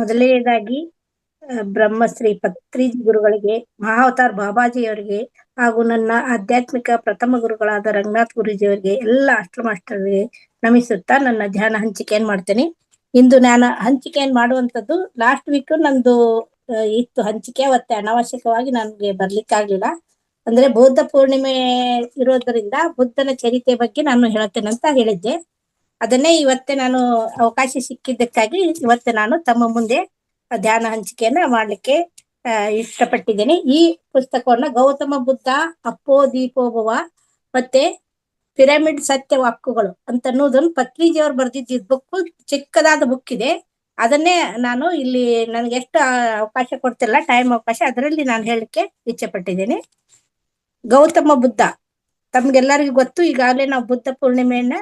ಮೊದಲನೇದಾಗಿ ಬ್ರಹ್ಮಶ್ರೀ ಪತ್ರಿಜಿ ಗುರುಗಳಿಗೆ, ಮಹಾವತಾರ್ ಬಾಬಾಜಿಯವರಿಗೆ ಹಾಗೂ ನನ್ನ ಆಧ್ಯಾತ್ಮಿಕ ಪ್ರಥಮ ಗುರುಗಳಾದ ರಂಗನಾಥ್ ಗುರೂಜಿಯವರಿಗೆ, ಎಲ್ಲ ಅಷ್ಟಮಾಸ್ಟರ್ಗೆ ನಮಿಸುತ್ತಾ ನನ್ನ ಧ್ಯಾನ ಹಂಚಿಕೆಯನ್ನು ಮಾಡ್ತೇನೆ. ಇಂದು ನಾನು ಹಂಚಿಕೆಯನ್ನು ಮಾಡುವಂಥದ್ದು ಲಾಸ್ಟ್ ವೀಕ್ ನಂದು ಇತ್ತು ಹಂಚಿಕೆ, ಅವತ್ತೆ ಅನಾವಶ್ಯಕವಾಗಿ ನನಗೆ ಬರ್ಲಿಕ್ಕಾಗ್ಲಿಲ್ಲ. ಅಂದ್ರೆ ಬೌದ್ಧ ಪೂರ್ಣಿಮೆ ಇರೋದರಿಂದ ಬುದ್ಧನ ಚರಿತ್ರೆ ಬಗ್ಗೆ ನಾನು ಹೇಳ್ತೇನೆ ಅಂತ ಹೇಳಿದ್ದೆ. ಅದನ್ನೇ ಇವತ್ತೇ ನಾನು ಅವಕಾಶ ಸಿಕ್ಕಿದ್ದಕ್ಕಾಗಿ ಇವತ್ತು ನಾನು ತಮ್ಮ ಮುಂದೆ ಧ್ಯಾನ ಹಂಚಿಕೆಯನ್ನ ಮಾಡ್ಲಿಕ್ಕೆ ಇಷ್ಟಪಟ್ಟಿದ್ದೇನೆ. ಈ ಪುಸ್ತಕವನ್ನ ಗೌತಮ ಬುದ್ಧ ಅಪ್ಪೋ ದೀಪೋಭವ ಮತ್ತೆ ಪಿರಮಿಡ್ ಸತ್ಯ ವಾಕ್ಕುಗಳು ಅಂತ ಅನ್ನೋದನ್ನು ಪತ್ರಿಜಿಯವರು ಬರೆದಿದ್ದ ಬುಕ್, ಚಿಕ್ಕದಾದ ಬುಕ್ ಇದೆ. ಅದನ್ನೇ ನಾನು ಇಲ್ಲಿ ನನಗೆ ಎಷ್ಟು ಅವಕಾಶ ಕೊಡ್ತಿಲ್ಲ, ಟೈಮ್ ಅವಕಾಶ, ಅದರಲ್ಲಿ ನಾನು ಹೇಳಲಿಕ್ಕೆ ಇಚ್ಛೆ ಪಟ್ಟಿದ್ದೇನೆ. ಗೌತಮ ಬುದ್ಧ ತಮ್ಗೆಲ್ಲರಿಗೂ ಗೊತ್ತು, ಈಗಾಗಲೇ ನಾವು ಬುದ್ಧ ಪೂರ್ಣಿಮೆಯನ್ನ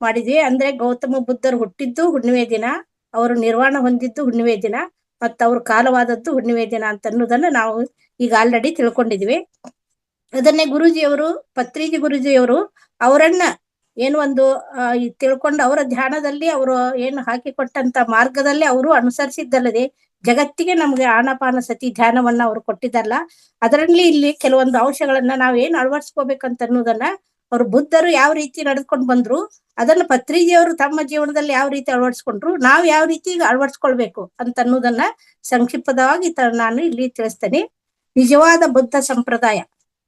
ಮಾಡಿದ್ವಿ. ಅಂದ್ರೆ ಗೌತಮ ಬುದ್ಧರು ಹುಟ್ಟಿದ್ದು ಹುಣ್ಣಿಮೆ ದಿನ, ಅವರು ನಿರ್ವಾಣ ಹೊಂದಿದ್ದು ಹುಣ್ಣಿಮೆ ದಿನ, ಮತ್ತು ಅವ್ರ ಕಾಲವಾದದ್ದು ಹುಣ್ಣಿಮೆ ದಿನ ಅಂತ ಅನ್ನೋದನ್ನ ನಾವು ಈಗ ಆಲ್ರೆಡಿ ತಿಳ್ಕೊಂಡಿದ್ವಿ. ಅದನ್ನೇ ಗುರೂಜಿಯವರು, ಪತ್ರಿಜಿ ಗುರೂಜಿಯವರು ಅವರನ್ನ ಏನು ಒಂದು ತಿಳ್ಕೊಂಡು ಅವರ ಧ್ಯಾನದಲ್ಲಿ ಅವರು ಏನು ಹಾಕಿಕೊಟ್ಟಂತ ಮಾರ್ಗದಲ್ಲಿ ಅವರು ಅನುಸರಿಸಿದ್ದಲ್ಲದೆ ಜಗತ್ತಿಗೆ ನಮ್ಗೆ ಆನಾಪಾನ ಸತಿ ಧ್ಯಾನವನ್ನ ಅವರು ಕೊಟ್ಟಿದ್ದಾರಲ್ಲ, ಅದರಲ್ಲಿ ಇಲ್ಲಿ ಕೆಲವೊಂದು ಅಂಶಗಳನ್ನ ನಾವ್ ಏನ್ ಅಳವಡಿಸ್ಕೋಬೇಕಂತ ಅನ್ನೋದನ್ನ ಅವರು ಬುದ್ಧರು ಯಾವ ರೀತಿ ನಡೆದುಕೊಂಡು ಬಂದ್ರು, ಅದನ್ನ ಪತ್ರಿಜಿಯವರು ತಮ್ಮ ಜೀವನದಲ್ಲಿ ಯಾವ ರೀತಿ ಅಳವಡಿಸ್ಕೊಂಡ್ರು, ನಾವ್ ಯಾವ ರೀತಿ ಈಗ ಅಳವಡಿಸ್ಕೊಳ್ಬೇಕು ಅಂತ ಅನ್ನೋದನ್ನ ಸಂಕ್ಷಿಪ್ತವಾಗಿ ನಾನು ಇಲ್ಲಿ ತಿಳಿಸ್ತೇನೆ. ನಿಜವಾದ ಬುದ್ಧ ಸಂಪ್ರದಾಯ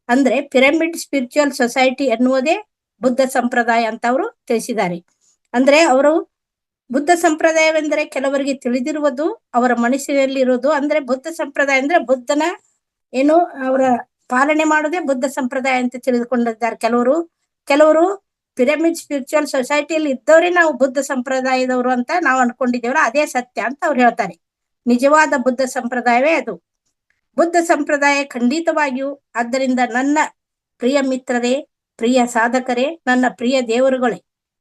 ಅಂದ್ರೆ ಪಿರಮಿಡ್ ಸ್ಪಿರಿಚುವಲ್ ಸೊಸೈಟಿ ಎನ್ನುವುದೇ ಬುದ್ಧ ಸಂಪ್ರದಾಯ ಅಂತ ಅವರು ತಿಳಿಸಿದ್ದಾರೆ. ಅಂದ್ರೆ ಅವರು ಬುದ್ಧ ಸಂಪ್ರದಾಯವೆಂದರೆ ಕೆಲವರಿಗೆ ತಿಳಿದಿರುವುದು, ಅವರ ಮನಸ್ಸಿನಲ್ಲಿ ಇರುವುದು. ಅಂದ್ರೆ ಬುದ್ಧ ಸಂಪ್ರದಾಯ ಅಂದ್ರೆ ಬುದ್ಧನ ಏನು ಅವರ ಪಾಲನೆ ಮಾಡೋದೇ ಬುದ್ಧ ಸಂಪ್ರದಾಯ ಅಂತ ತಿಳಿದುಕೊಂಡಿದ್ದಾರೆ ಕೆಲವರು ಪಿರಮಿಡ್ ಸ್ಪಿರಿಚುವಲ್ ಸೊಸೈಟಿಯಲ್ಲಿ ಇದ್ದವರೇ ನಾವು ಬುದ್ಧ ಸಂಪ್ರದಾಯದವರು ಅಂತ ನಾವು ಅನ್ಕೊಂಡಿದ್ದೇವಲ್ಲ, ಅದೇ ಸತ್ಯ ಅಂತ ಅವ್ರು ಹೇಳ್ತಾರೆ. ನಿಜವಾದ ಬುದ್ಧ ಸಂಪ್ರದಾಯವೇ ಅದು. ಬುದ್ಧ ಸಂಪ್ರದಾಯ ಖಂಡಿತವಾಗಿಯೂ, ಆದ್ದರಿಂದ ನನ್ನ ಪ್ರಿಯ ಮಿತ್ರರೇ, ಪ್ರಿಯ ಸಾಧಕರೇ, ನನ್ನ ಪ್ರಿಯ ದೇವರುಗಳೇ,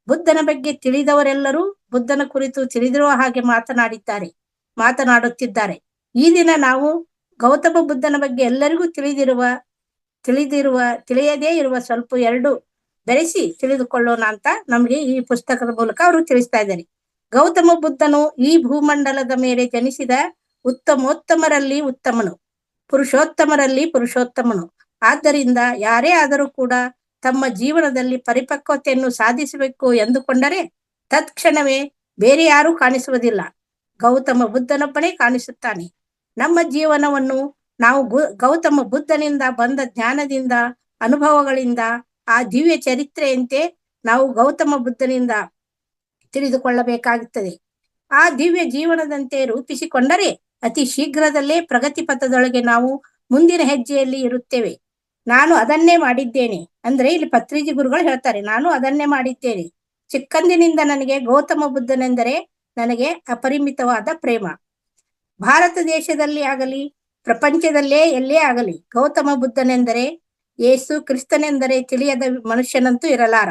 ಬುದ್ಧನ ಬಗ್ಗೆ ತಿಳಿದವರೆಲ್ಲರೂ ಬುದ್ಧನ ಕುರಿತು ತಿಳಿದಿರುವ ಹಾಗೆ ಮಾತನಾಡುತ್ತಿದ್ದಾರೆ. ಈ ದಿನ ನಾವು ಗೌತಮ ಬುದ್ಧನ ಬಗ್ಗೆ ಎಲ್ಲರಿಗೂ ತಿಳಿಯದೇ ಇರುವ ಸ್ವಲ್ಪ ಎರಡು ಬೆರೆಸಿ ತಿಳಿದುಕೊಳ್ಳೋಣ ಅಂತ ನಮ್ಗೆ ಈ ಪುಸ್ತಕದ ಮೂಲಕ ಅವರು ತಿಳಿಸ್ತಾ ಇದ್ದಾರೆ. ಗೌತಮ ಬುದ್ಧನು ಈ ಭೂಮಂಡಲದ ಮೇಲೆ ಜನಿಸಿದ ಉತ್ತಮೋತ್ತಮರಲ್ಲಿ ಉತ್ತಮನು, ಪುರುಷೋತ್ತಮರಲ್ಲಿ ಪುರುಷೋತ್ತಮನು. ಆದ್ದರಿಂದ ಯಾರೇ ಆದರೂ ಕೂಡ ತಮ್ಮ ಜೀವನದಲ್ಲಿ ಪರಿಪಕ್ವತೆಯನ್ನು ಸಾಧಿಸಬೇಕು ಎಂದುಕೊಂಡರೆ ತತ್ಕ್ಷಣವೇ ಬೇರೆ ಯಾರೂ ಕಾಣಿಸುವುದಿಲ್ಲ, ಗೌತಮ ಬುದ್ಧನೊಬ್ಬನೇ ಕಾಣಿಸುತ್ತಾನೆ. ನಮ್ಮ ಜೀವನವನ್ನು ನಾವು ಗೌತಮ ಬುದ್ಧನಿಂದ ಬಂದ ಜ್ಞಾನದಿಂದ, ಅನುಭವಗಳಿಂದ, ಆ ದಿವ್ಯ ಚರಿತ್ರೆಯಂತೆ ನಾವು ಗೌತಮ ಬುದ್ಧನಿಂದ ತಿಳಿದುಕೊಳ್ಳಬೇಕಾಗುತ್ತದೆ. ಆ ದಿವ್ಯ ಜೀವನದಂತೆ ರೂಪಿಸಿಕೊಂಡರೆ ಅತಿ ಶೀಘ್ರದಲ್ಲೇ ಪ್ರಗತಿ ಪಥದೊಳಗೆ ನಾವು ಮುಂದಿನ ಹೆಜ್ಜೆಯಲ್ಲಿ ಇರುತ್ತೇವೆ. ನಾನು ಅದನ್ನೇ ಮಾಡಿದ್ದೇನೆ ಅಂದ್ರೆ ಇಲ್ಲಿ ಪತ್ರಿಜಿ ಗುರುಗಳು ಹೇಳ್ತಾರೆ, ನಾನು ಅದನ್ನೇ ಮಾಡಿದ್ದೇನೆ. ಚಿಕ್ಕಂದಿನಿಂದ ನನಗೆ ಗೌತಮ ಬುದ್ಧನೆಂದರೆ ನನಗೆ ಅಪರಿಮಿತವಾದ ಪ್ರೇಮ. ಭಾರತ ದೇಶದಲ್ಲಿ ಆಗಲಿ, ಪ್ರಪಂಚದಲ್ಲೇ ಎಲ್ಲೇ ಆಗಲಿ, ಗೌತಮ ಬುದ್ಧನೆಂದರೆ, ಯೇಸು ಕ್ರಿಸ್ತನೆಂದರೆ ತಿಳಿಯದ ಮನುಷ್ಯನಂತೂ ಇರಲಾರ.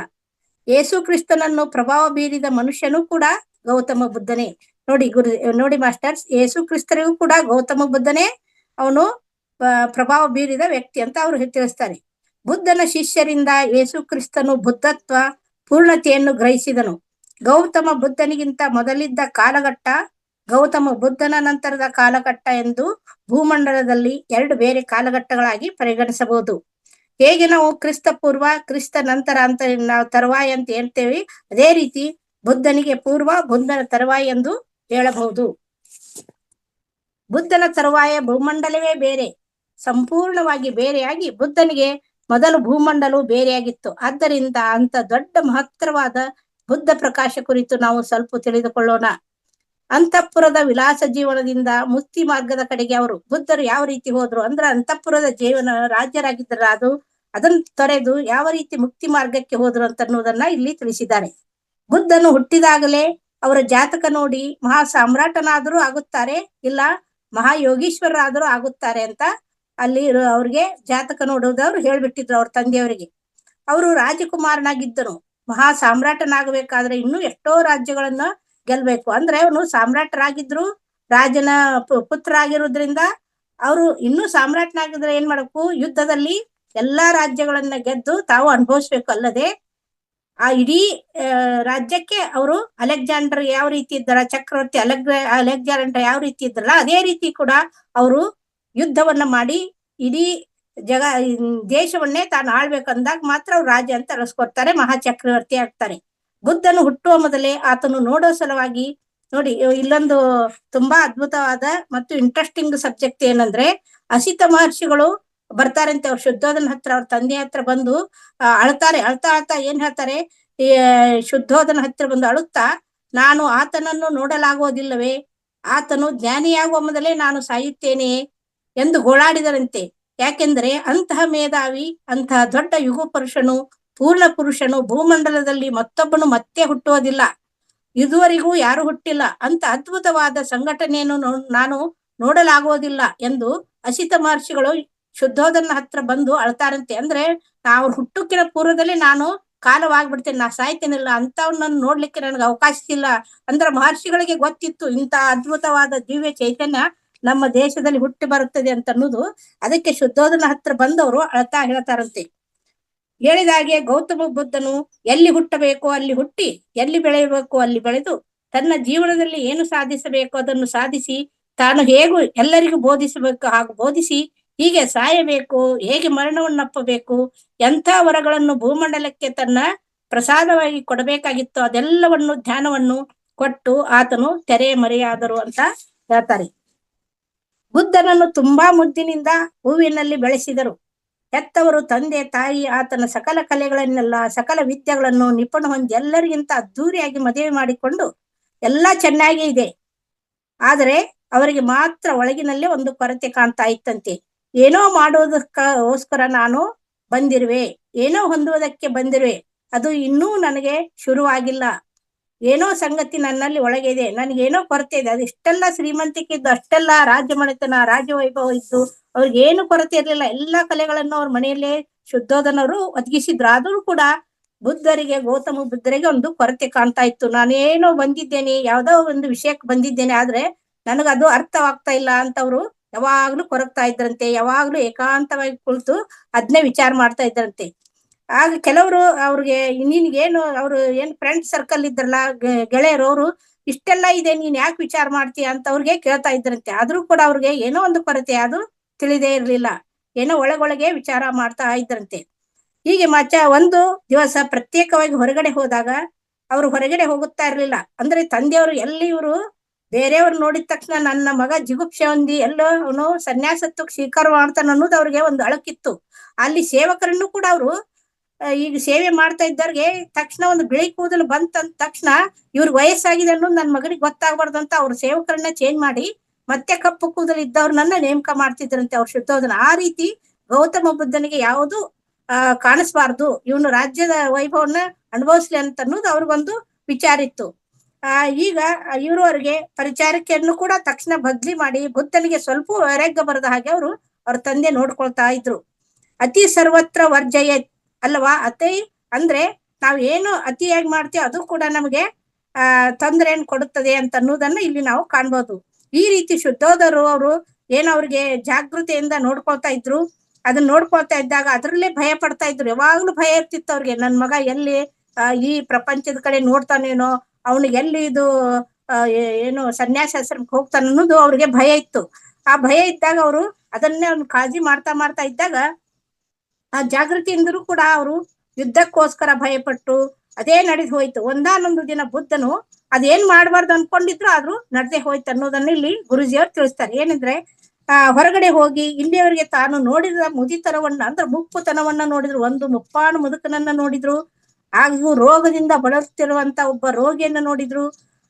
ಯೇಸು ಕ್ರಿಸ್ತನನ್ನು ಪ್ರಭಾವ ಬೀರಿದ ಮನುಷ್ಯನೂ ಕೂಡ ಗೌತಮ ಬುದ್ಧನೇ. ನೋಡಿ ಮಾಸ್ಟರ್ಸ್, ಯೇಸು ಕ್ರಿಸ್ತರಿಗೂ ಕೂಡ ಗೌತಮ ಬುದ್ಧನೇ ಅವನು ಪ್ರಭಾವ ಬೀರಿದ ವ್ಯಕ್ತಿ ಅಂತ ಅವರು ತಿಳಿಸ್ತಾರೆ. ಬುದ್ಧನ ಶಿಷ್ಯರಿಂದ ಯೇಸು ಕ್ರಿಸ್ತನು ಬುದ್ಧತ್ವ ಪೂರ್ಣತೆಯನ್ನು ಗ್ರಹಿಸಿದನು. ಗೌತಮ ಬುದ್ಧನಿಗಿಂತ ಮೊದಲಿದ್ದ ಕಾಲಘಟ್ಟ, ಗೌತಮ ಬುದ್ಧನ ನಂತರದ ಕಾಲಘಟ್ಟ ಎಂದು ಭೂಮಂಡಲದಲ್ಲಿ ಎರಡು ಬೇರೆ ಕಾಲಘಟ್ಟಗಳಾಗಿ ಪರಿಗಣಿಸಬಹುದು. ಹೇಗೆ ನಾವು ಕ್ರಿಸ್ತ ಪೂರ್ವ, ಕ್ರಿಸ್ತ ನಂತರ ಅಂತ ನಾವು ತರುವಾಯ ಅಂತ ಹೇಳ್ತೇವೆ, ಅದೇ ರೀತಿ ಬುದ್ಧನಿಗೆ ಪೂರ್ವ, ಬುದ್ಧನ ತರುವಾಯ ಎಂದು ಹೇಳಬಹುದು. ಬುದ್ಧನ ತರುವಾಯ ಭೂಮಂಡಲವೇ ಬೇರೆ, ಸಂಪೂರ್ಣವಾಗಿ ಬೇರೆಯಾಗಿ ಬುದ್ಧನಿಗೆ ಮೊದಲು ಭೂಮಂಡಲವು ಬೇರೆಯಾಗಿತ್ತು. ಆದ್ದರಿಂದ ಅಂತ ದೊಡ್ಡ ಮಹತ್ತರವಾದ ಬುದ್ಧ ಪ್ರಕಾಶ ಕುರಿತು ನಾವು ಸ್ವಲ್ಪ ತಿಳಿದುಕೊಳ್ಳೋಣ. ಅಂತಃಪುರದ ವಿಲಾಸ ಜೀವನದಿಂದ ಮುಕ್ತಿ ಮಾರ್ಗದ ಕಡೆಗೆ ಬುದ್ಧರು ಯಾವ ರೀತಿ ಹೋದ್ರು ಅಂದ್ರೆ, ಅಂತಃಪುರದ ಜೀವನ ರಾಜ್ಯರಾಗಿದ್ದರ ಅದನ್ನು ತೊರೆದು ಯಾವ ರೀತಿ ಮುಕ್ತಿ ಮಾರ್ಗಕ್ಕೆ ಹೋದ್ರು ಅಂತ ಅನ್ನೋದನ್ನ ಇಲ್ಲಿ ತಿಳಿಸಿದ್ದಾರೆ. ಬುದ್ಧನು ಹುಟ್ಟಿದಾಗಲೇ ಅವರ ಜಾತಕ ನೋಡಿ ಮಹಾ ಸಾಮ್ರಾಟನಾದರೂ ಆಗುತ್ತಾರೆ, ಇಲ್ಲ ಮಹಾಯೋಗೀಶ್ವರರಾದರೂ ಆಗುತ್ತಾರೆ ಅಂತ ಅಲ್ಲಿ ಅವ್ರಿಗೆ ಜಾತಕ ನೋಡುವುದವ್ರು ಹೇಳ್ಬಿಟ್ಟಿದ್ರು ಅವ್ರ ತಂದೆಯವರಿಗೆ. ಅವರು ರಾಜಕುಮಾರನಾಗಿದ್ದನು, ಮಹಾ ಸಾಮ್ರಾಟನಾಗಬೇಕಾದ್ರೆ ಇನ್ನೂ ಎಷ್ಟೋ ರಾಜ್ಯಗಳನ್ನ ಗೆಲ್ಬೇಕು. ಅಂದ್ರೆ ಅವನು ಸಾಮ್ರಾಟರಾಗಿದ್ರು, ರಾಜನ ಪುತ್ರ ಆಗಿರೋದ್ರಿಂದ ಅವರು ಇನ್ನೂ ಸಾಮ್ರಾಟನಾಗಿದ್ರೆ ಏನ್ ಮಾಡ್ಬೇಕು, ಯುದ್ಧದಲ್ಲಿ ಎಲ್ಲಾ ರಾಜ್ಯಗಳನ್ನ ಗೆದ್ದು ತಾವು ಅನುಭವಿಸ್ಬೇಕು. ಅಲ್ಲದೆ ಆ ಇಡೀ ರಾಜ್ಯಕ್ಕೆ ಅವರು ಅಲೆಕ್ಸಾಂಡರ್ ಯಾವ ರೀತಿ ಇದ್ದಾರ, ಚಕ್ರವರ್ತಿ ಅಲೆಕ್ಸಾಂಡರ್ ಯಾವ ರೀತಿ ಇದ್ರಲ್ಲ ಅದೇ ರೀತಿ ಕೂಡ ಅವರು ಯುದ್ಧವನ್ನ ಮಾಡಿ ಇಡೀ ಜಗ ದೇಶವನ್ನೇ ತಾನು ಆಳ್ಬೇಕಂದಾಗ ಮಾತ್ರ ಅವ್ರು ರಾಜ್ಯ ಅಂತ ಅರಸ್ಕೊಡ್ತಾರೆ, ಮಹಾಚಕ್ರವರ್ತಿ ಆಗ್ತಾರೆ. ಬುದ್ಧನು ಹುಟ್ಟುವ ಮೊದಲೇ ಆತನು ನೋಡೋ ಸಲುವಾಗಿ ನೋಡಿ, ಇಲ್ಲೊಂದು ತುಂಬಾ ಅದ್ಭುತವಾದ ಮತ್ತು ಇಂಟ್ರೆಸ್ಟಿಂಗ್ ಸಬ್ಜೆಕ್ಟ್ ಏನಂದ್ರೆ, ಅಸಿತ ಮಹರ್ಷಿಗಳು ಬರ್ತಾರಂತೆ ಅವ್ರ ಶುದ್ಧೋಧನ ಹತ್ರ, ಅವ್ರ ತಂದೆ ಹತ್ರ ಬಂದು ಅಳ್ತಾರೆ. ಅಳ್ತಾ ಅಳ್ತಾ ಏನ್ ಹೇಳ್ತಾರೆ, ಈ ಶುದ್ಧೋಧನ ಹತ್ರ ಬಂದು ಅಳುತ್ತಾ, ನಾನು ಆತನನ್ನು ನೋಡಲಾಗುವುದಿಲ್ಲವೇ, ಆತನು ಜ್ಞಾನಿಯಾಗುವ ಮೊದಲೇ ನಾನು ಸಾಯುತ್ತೇನೆ ಎಂದು ಗೋಳಾಡಿದರಂತೆ. ಯಾಕೆಂದ್ರೆ ಅಂತಹ ಮೇಧಾವಿ, ಅಂತಹ ದೊಡ್ಡ ಯುಗ ಪುರುಷನು, ಪೂರ್ಣ ಪುರುಷನು ಭೂಮಂಡಲದಲ್ಲಿ ಮತ್ತೊಬ್ಬನು ಮತ್ತೆ ಹುಟ್ಟುವುದಿಲ್ಲ, ಇದುವರೆಗೂ ಯಾರು ಹುಟ್ಟಿಲ್ಲ, ಅಂತ ಅದ್ಭುತವಾದ ಸಂಘಟನೆಯನ್ನು ನಾನು ನೋಡಲಾಗುವುದಿಲ್ಲ ಎಂದು ಅಸಿತ ಮಹರ್ಷಿಗಳು ಶುದ್ಧೋಧನ ಹತ್ರ ಬಂದು ಅಳ್ತಾರಂತೆ. ಅಂದ್ರೆ ನಾವು ಹುಟ್ಟುಕಿನ ಪೂರ್ವದಲ್ಲಿ ನಾನು ಕಾಲವಾಗ್ಬಿಡ್ತೇನೆ, ನಾ ಸಾಯ್ತೇನಿಲ್ಲ, ಅಂತವನ್ನ ನೋಡ್ಲಿಕ್ಕೆ ನನಗೆ ಅವಕಾಶ ಇಲ್ಲ. ಅಂದ್ರೆ ಮಹರ್ಷಿಗಳಿಗೆ ಗೊತ್ತಿತ್ತು ಇಂಥ ಅದ್ಭುತವಾದ ದಿವ್ಯ ಚೈತನ್ಯ ನಮ್ಮ ದೇಶದಲ್ಲಿ ಹುಟ್ಟಿ ಬರುತ್ತದೆ ಅಂತ ಅನ್ನೋದು. ಅದಕ್ಕೆ ಶುದ್ಧೋಧನ ಹತ್ರ ಬಂದವರು ಅಳ್ತಾ ಹೇಳ್ತಾರಂತೆ. ಹೇಳಿದಾಗೆ ಗೌತಮ ಬುದ್ಧನು ಎಲ್ಲಿ ಹುಟ್ಟಬೇಕು ಅಲ್ಲಿ ಹುಟ್ಟಿ, ಎಲ್ಲಿ ಬೆಳೆಯಬೇಕು ಅಲ್ಲಿ ಬೆಳೆದು, ತನ್ನ ಜೀವನದಲ್ಲಿ ಏನು ಸಾಧಿಸಬೇಕು ಅದನ್ನು ಸಾಧಿಸಿ, ತಾನು ಹೇಗೂ ಎಲ್ಲರಿಗೂ ಬೋಧಿಸಬೇಕು ಹಾಗೂ ಬೋಧಿಸಿ, ಹೀಗೆ ಸಾಯಬೇಕು, ಹೇಗೆ ಮರಣವನ್ನಪ್ಪಬೇಕು, ಎಂಥ ವರಗಳನ್ನು ಭೂಮಂಡಲಕ್ಕೆ ತನ್ನ ಪ್ರಸಾದವಾಗಿ ಕೊಡಬೇಕಾಗಿತ್ತು ಅದೆಲ್ಲವನ್ನು ಧ್ಯಾನವನ್ನು ಕೊಟ್ಟು ಆತನು ತೆರೆ ಮರೆಯಾದರು ಅಂತ ಹೇಳ್ತಾರೆ. ಬುದ್ಧನನ್ನು ತುಂಬಾ ಮುದ್ದಿನಿಂದ ಹೂವಿನಲ್ಲಿ ಬೆಳೆಸಿದರು. ಹೆತ್ತವರು, ತಂದೆ ತಾಯಿ ಆತನ ಸಕಲ ಕಲೆಗಳನ್ನೆಲ್ಲ, ಸಕಲ ವಿದ್ಯೆಗಳನ್ನು ನಿಪುಣ ಹೊಂದಿ ಎಲ್ಲರಿಗಿಂತ ಅದ್ದೂರಿಯಾಗಿ ಮದುವೆ ಮಾಡಿಕೊಂಡು ಎಲ್ಲ ಚೆನ್ನಾಗೇ ಇದೆ. ಆದರೆ ಅವರಿಗೆ ಮಾತ್ರ ಒಳಗಿನಲ್ಲೇ ಒಂದು ಕೊರತೆ ಕಾಣ್ತಾ ಇತ್ತಂತೆ. ಏನೋ ಮಾಡುವುದಕ್ಕೋಸ್ಕರ ನಾನು ಬಂದಿರುವೆ, ಏನೋ ಹೊಂದುವುದಕ್ಕೆ ಬಂದಿರುವೆ, ಅದು ಇನ್ನೂ ನನಗೆ ಶುರುವಾಗಿಲ್ಲ. ಏನೋ ಸಂಗತಿ ನನ್ನಲ್ಲಿ ಒಳಗೆ ಇದೆ, ನನಗೇನೋ ಕೊರತೆ ಇದೆ. ಅದು ಇಷ್ಟೆಲ್ಲ ಶ್ರೀಮಂತಿಕೆ ಇದ್ದು, ಅಷ್ಟೆಲ್ಲ ರಾಜ್ಯ ಮನೆತನ, ರಾಜ್ಯ ವೈಭವ ಇದ್ದು, ಅವ್ರಿಗೆ ಏನು ಕೊರತೆ ಇರಲಿಲ್ಲ. ಎಲ್ಲಾ ಕಲೆಗಳನ್ನು ಅವ್ರ ಮನೆಯಲ್ಲೇ ಶುದ್ಧೋಧನರು ಒದಗಿಸಿದ್ರು. ಆದ್ರೂ ಕೂಡ ಬುದ್ಧರಿಗೆ, ಗೌತಮ ಬುದ್ಧರಿಗೆ ಒಂದು ಕೊರತೆ ಕಾಣ್ತಾ ಇತ್ತು. ನಾನೇನೋ ಬಂದಿದ್ದೇನೆ, ಯಾವ್ದೋ ಒಂದು ವಿಷಯಕ್ಕೆ ಬಂದಿದ್ದೇನೆ, ಆದ್ರೆ ನನಗದು ಅರ್ಥವಾಗ್ತಾ ಇಲ್ಲ ಅಂತ ಅವ್ರು ಯಾವಾಗ್ಲೂ ಕೊರಗ್ತಾ ಇದ್ರಂತೆ. ಯಾವಾಗ್ಲೂ ಏಕಾಂತವಾಗಿ ಕುಳಿತು ಅದನ್ನೇ ವಿಚಾರ ಮಾಡ್ತಾ ಇದ್ರಂತೆ. ಆಗ ಕೆಲವರು ಅವ್ರಿಗೆ, ನಿನ್ಗೇನು, ಅವ್ರು ಏನ್ ಫ್ರೆಂಡ್ ಸರ್ಕಲ್ ಇದ್ರಲ್ಲ, ಗೆಳೆಯರು, ಅವರು ಇಷ್ಟೆಲ್ಲ ಇದೆ, ನೀನ್ ಯಾಕೆ ವಿಚಾರ ಮಾಡ್ತೀಯ ಅಂತ ಅವ್ರಿಗೆ ಕೇಳ್ತಾ ಇದ್ರಂತೆ. ಆದ್ರೂ ಕೂಡ ಅವ್ರಿಗೆ ಏನೋ ಒಂದು ಕೊರತೆ, ಅದು ತಿಳಿದೇ ಇರ್ಲಿಲ್ಲ. ಏನೋ ಒಳಗೊಳಗೆ ವಿಚಾರ ಮಾಡ್ತಾ ಇದ್ರಂತೆ. ಹೀಗೆ ಒಂದು ದಿವಸ ಪ್ರತ್ಯೇಕವಾಗಿ ಹೊರಗಡೆ ಹೋದಾಗ, ಅವ್ರು ಹೊರಗಡೆ ಹೋಗುತ್ತಾ ಇರ್ಲಿಲ್ಲ. ಅಂದ್ರೆ ತಂದೆಯವರು ಎಲ್ಲಿ, ಇವರು ಬೇರೆಯವ್ರು ನೋಡಿದ ತಕ್ಷಣ ನನ್ನ ಮಗ ಜಿಗುಪ್ಸೆ ಹೊಂದಿ ಎಲ್ಲೋ ಅವನು ಸನ್ಯಾಸತ್ವಕ್ಕೆ ಸ್ವೀಕಾರ ಮಾಡ್ತಾನೆ ಅನ್ನೋದು ಅವ್ರಿಗೆ ಒಂದು ಅಳಕಿತ್ತು. ಅಲ್ಲಿ ಸೇವಕರನ್ನು ಕೂಡ ಅವರು ಈಗ ಸೇವೆ ಮಾಡ್ತಾ ಇದ್ದವ್ರಿಗೆ ತಕ್ಷಣ ಒಂದು ಬಿಳಿ ಕೂದಲು ಬಂತಂದ ತಕ್ಷಣ ಇವ್ರಿಗೆ ವಯಸ್ಸಾಗಿದೆ ಅನ್ನೋದು ನನ್ನ ಮಗನಿಗೆ ಗೊತ್ತಾಗ್ಬಾರ್ದು ಅಂತ ಅವ್ರ ಸೇವಕರನ್ನ ಚೇಂಜ್ ಮಾಡಿ ಮತ್ತೆ ಕಪ್ಪು ಕೂದಲು ಇದ್ದವ್ರನ್ನ ನೇಮಕ ಮಾಡ್ತಿದ್ರಂತೆ ಅವ್ರ ಶುದ್ಧೋಧನ. ಆ ರೀತಿ ಗೌತಮ ಬುದ್ಧನಿಗೆ ಯಾವುದು ಕಾಣಿಸ್ಬಾರ್ದು, ಇವನು ರಾಜ್ಯದ ವೈಭವನ್ನ ಅನುಭವಿಸ್ಲಿ ಅಂತ ಅನ್ನೋದು ಅವ್ರಿಗೊಂದು ವಿಚಾರ ಇತ್ತು. ಈಗ ಇವ್ರವರಿಗೆ ಪರಿಚಾರಕೆಯನ್ನು ಕೂಡ ತಕ್ಷಣ ಬದ್ಲಿ ಮಾಡಿ ಬುದ್ಧನಿಗೆ ಸ್ವಲ್ಪ ವೈರಾಗ್ಯ ಬರದ ಹಾಗೆ ಅವ್ರ ತಂದೆ ನೋಡ್ಕೊಳ್ತಾ ಇದ್ರು. ಅತಿ ಸರ್ವತ್ರ ವರ್ಜಯ ಅಲ್ವಾ, ಅತಿ ಅಂದ್ರೆ ನಾವ್ ಏನು ಅತಿಯಾಗಿ ಮಾಡ್ತೀವಿ ಅದು ಕೂಡ ನಮಗೆ ತೊಂದರೆಯನ್ನು ಕೊಡುತ್ತದೆ ಅಂತ ಅನ್ನೋದನ್ನ ಇಲ್ಲಿ ನಾವು ಕಾಣ್ಬೋದು. ಈ ರೀತಿ ಶುದ್ಧೋಧರು ಅವರು ಅವ್ರಿಗೆ ಜಾಗೃತೆಯಿಂದ ನೋಡ್ಕೊಳ್ತಾ ಇದ್ರು. ಅದನ್ನ ನೋಡ್ಕೊಳ್ತಾ ಇದ್ದಾಗ ಅದ್ರಲ್ಲೇ ಭಯ ಪಡ್ತಾ ಇದ್ರು. ಯಾವಾಗ್ಲೂ ಭಯ ಇರ್ತಿತ್ತು ಅವ್ರಿಗೆ, ನನ್ ಮಗ ಎಲ್ಲಿ ಈ ಪ್ರಪಂಚದ ಕಡೆ ನೋಡ್ತಾನೇನೋ, ಅವನಿಗೆ ಎಲ್ಲಿ ಇದು ಏನು ಸನ್ಯಾಸಾಶ್ರಮಕ್ಕೆ ಹೋಗ್ತಾನ ಅನ್ನೋದು ಅವ್ರಿಗೆ ಭಯ ಇತ್ತು. ಆ ಭಯ ಇದ್ದಾಗ ಅವರು ಅದನ್ನೇ ಅವ್ನು ಕಾಳಜಿ ಮಾಡ್ತಾ ಮಾಡ್ತಾ ಇದ್ದಾಗ ಆ ಜಾಗೃತಿಯಿಂದಲೂ ಕೂಡ ಅವರು ಯುದ್ಧಕ್ಕೋಸ್ಕರ ಭಯಪಟ್ಟು ಅದೇ ನಡೆದು ಹೋಯ್ತು. ಒಂದಾನೊಂದು ದಿನ ಬುದ್ಧನು ಅದೇನ್ ಮಾಡ್ಬಾರ್ದು ಅನ್ಕೊಂಡಿದ್ರು, ಆದ್ರೂ ನಡೆದೇ ಹೋಯ್ತು ಅನ್ನೋದನ್ನ ಇಲ್ಲಿ ಗುರುಜಿಯವ್ರು ತಿಳಿಸ್ತಾರೆ. ಏನಂದ್ರೆ ಹೊರಗಡೆ ಹೋಗಿ ಇಲ್ಲಿಯವರಿಗೆ ತಾನು ನೋಡಿದ ಮುದಿತನವನ್ನ, ಅಂದ್ರೆ ಮುಪ್ಪುತನವನ್ನ ನೋಡಿದ್ರು. ಒಂದು ಮುಪ್ಪಾಣು ಮುದುಕನನ್ನ ನೋಡಿದ್ರು, ಹಾಗೂ ರೋಗದಿಂದ ಬಳಲುತ್ತಿರುವಂತ ಒಬ್ಬ ರೋಗಿಯನ್ನ ನೋಡಿದ್ರು,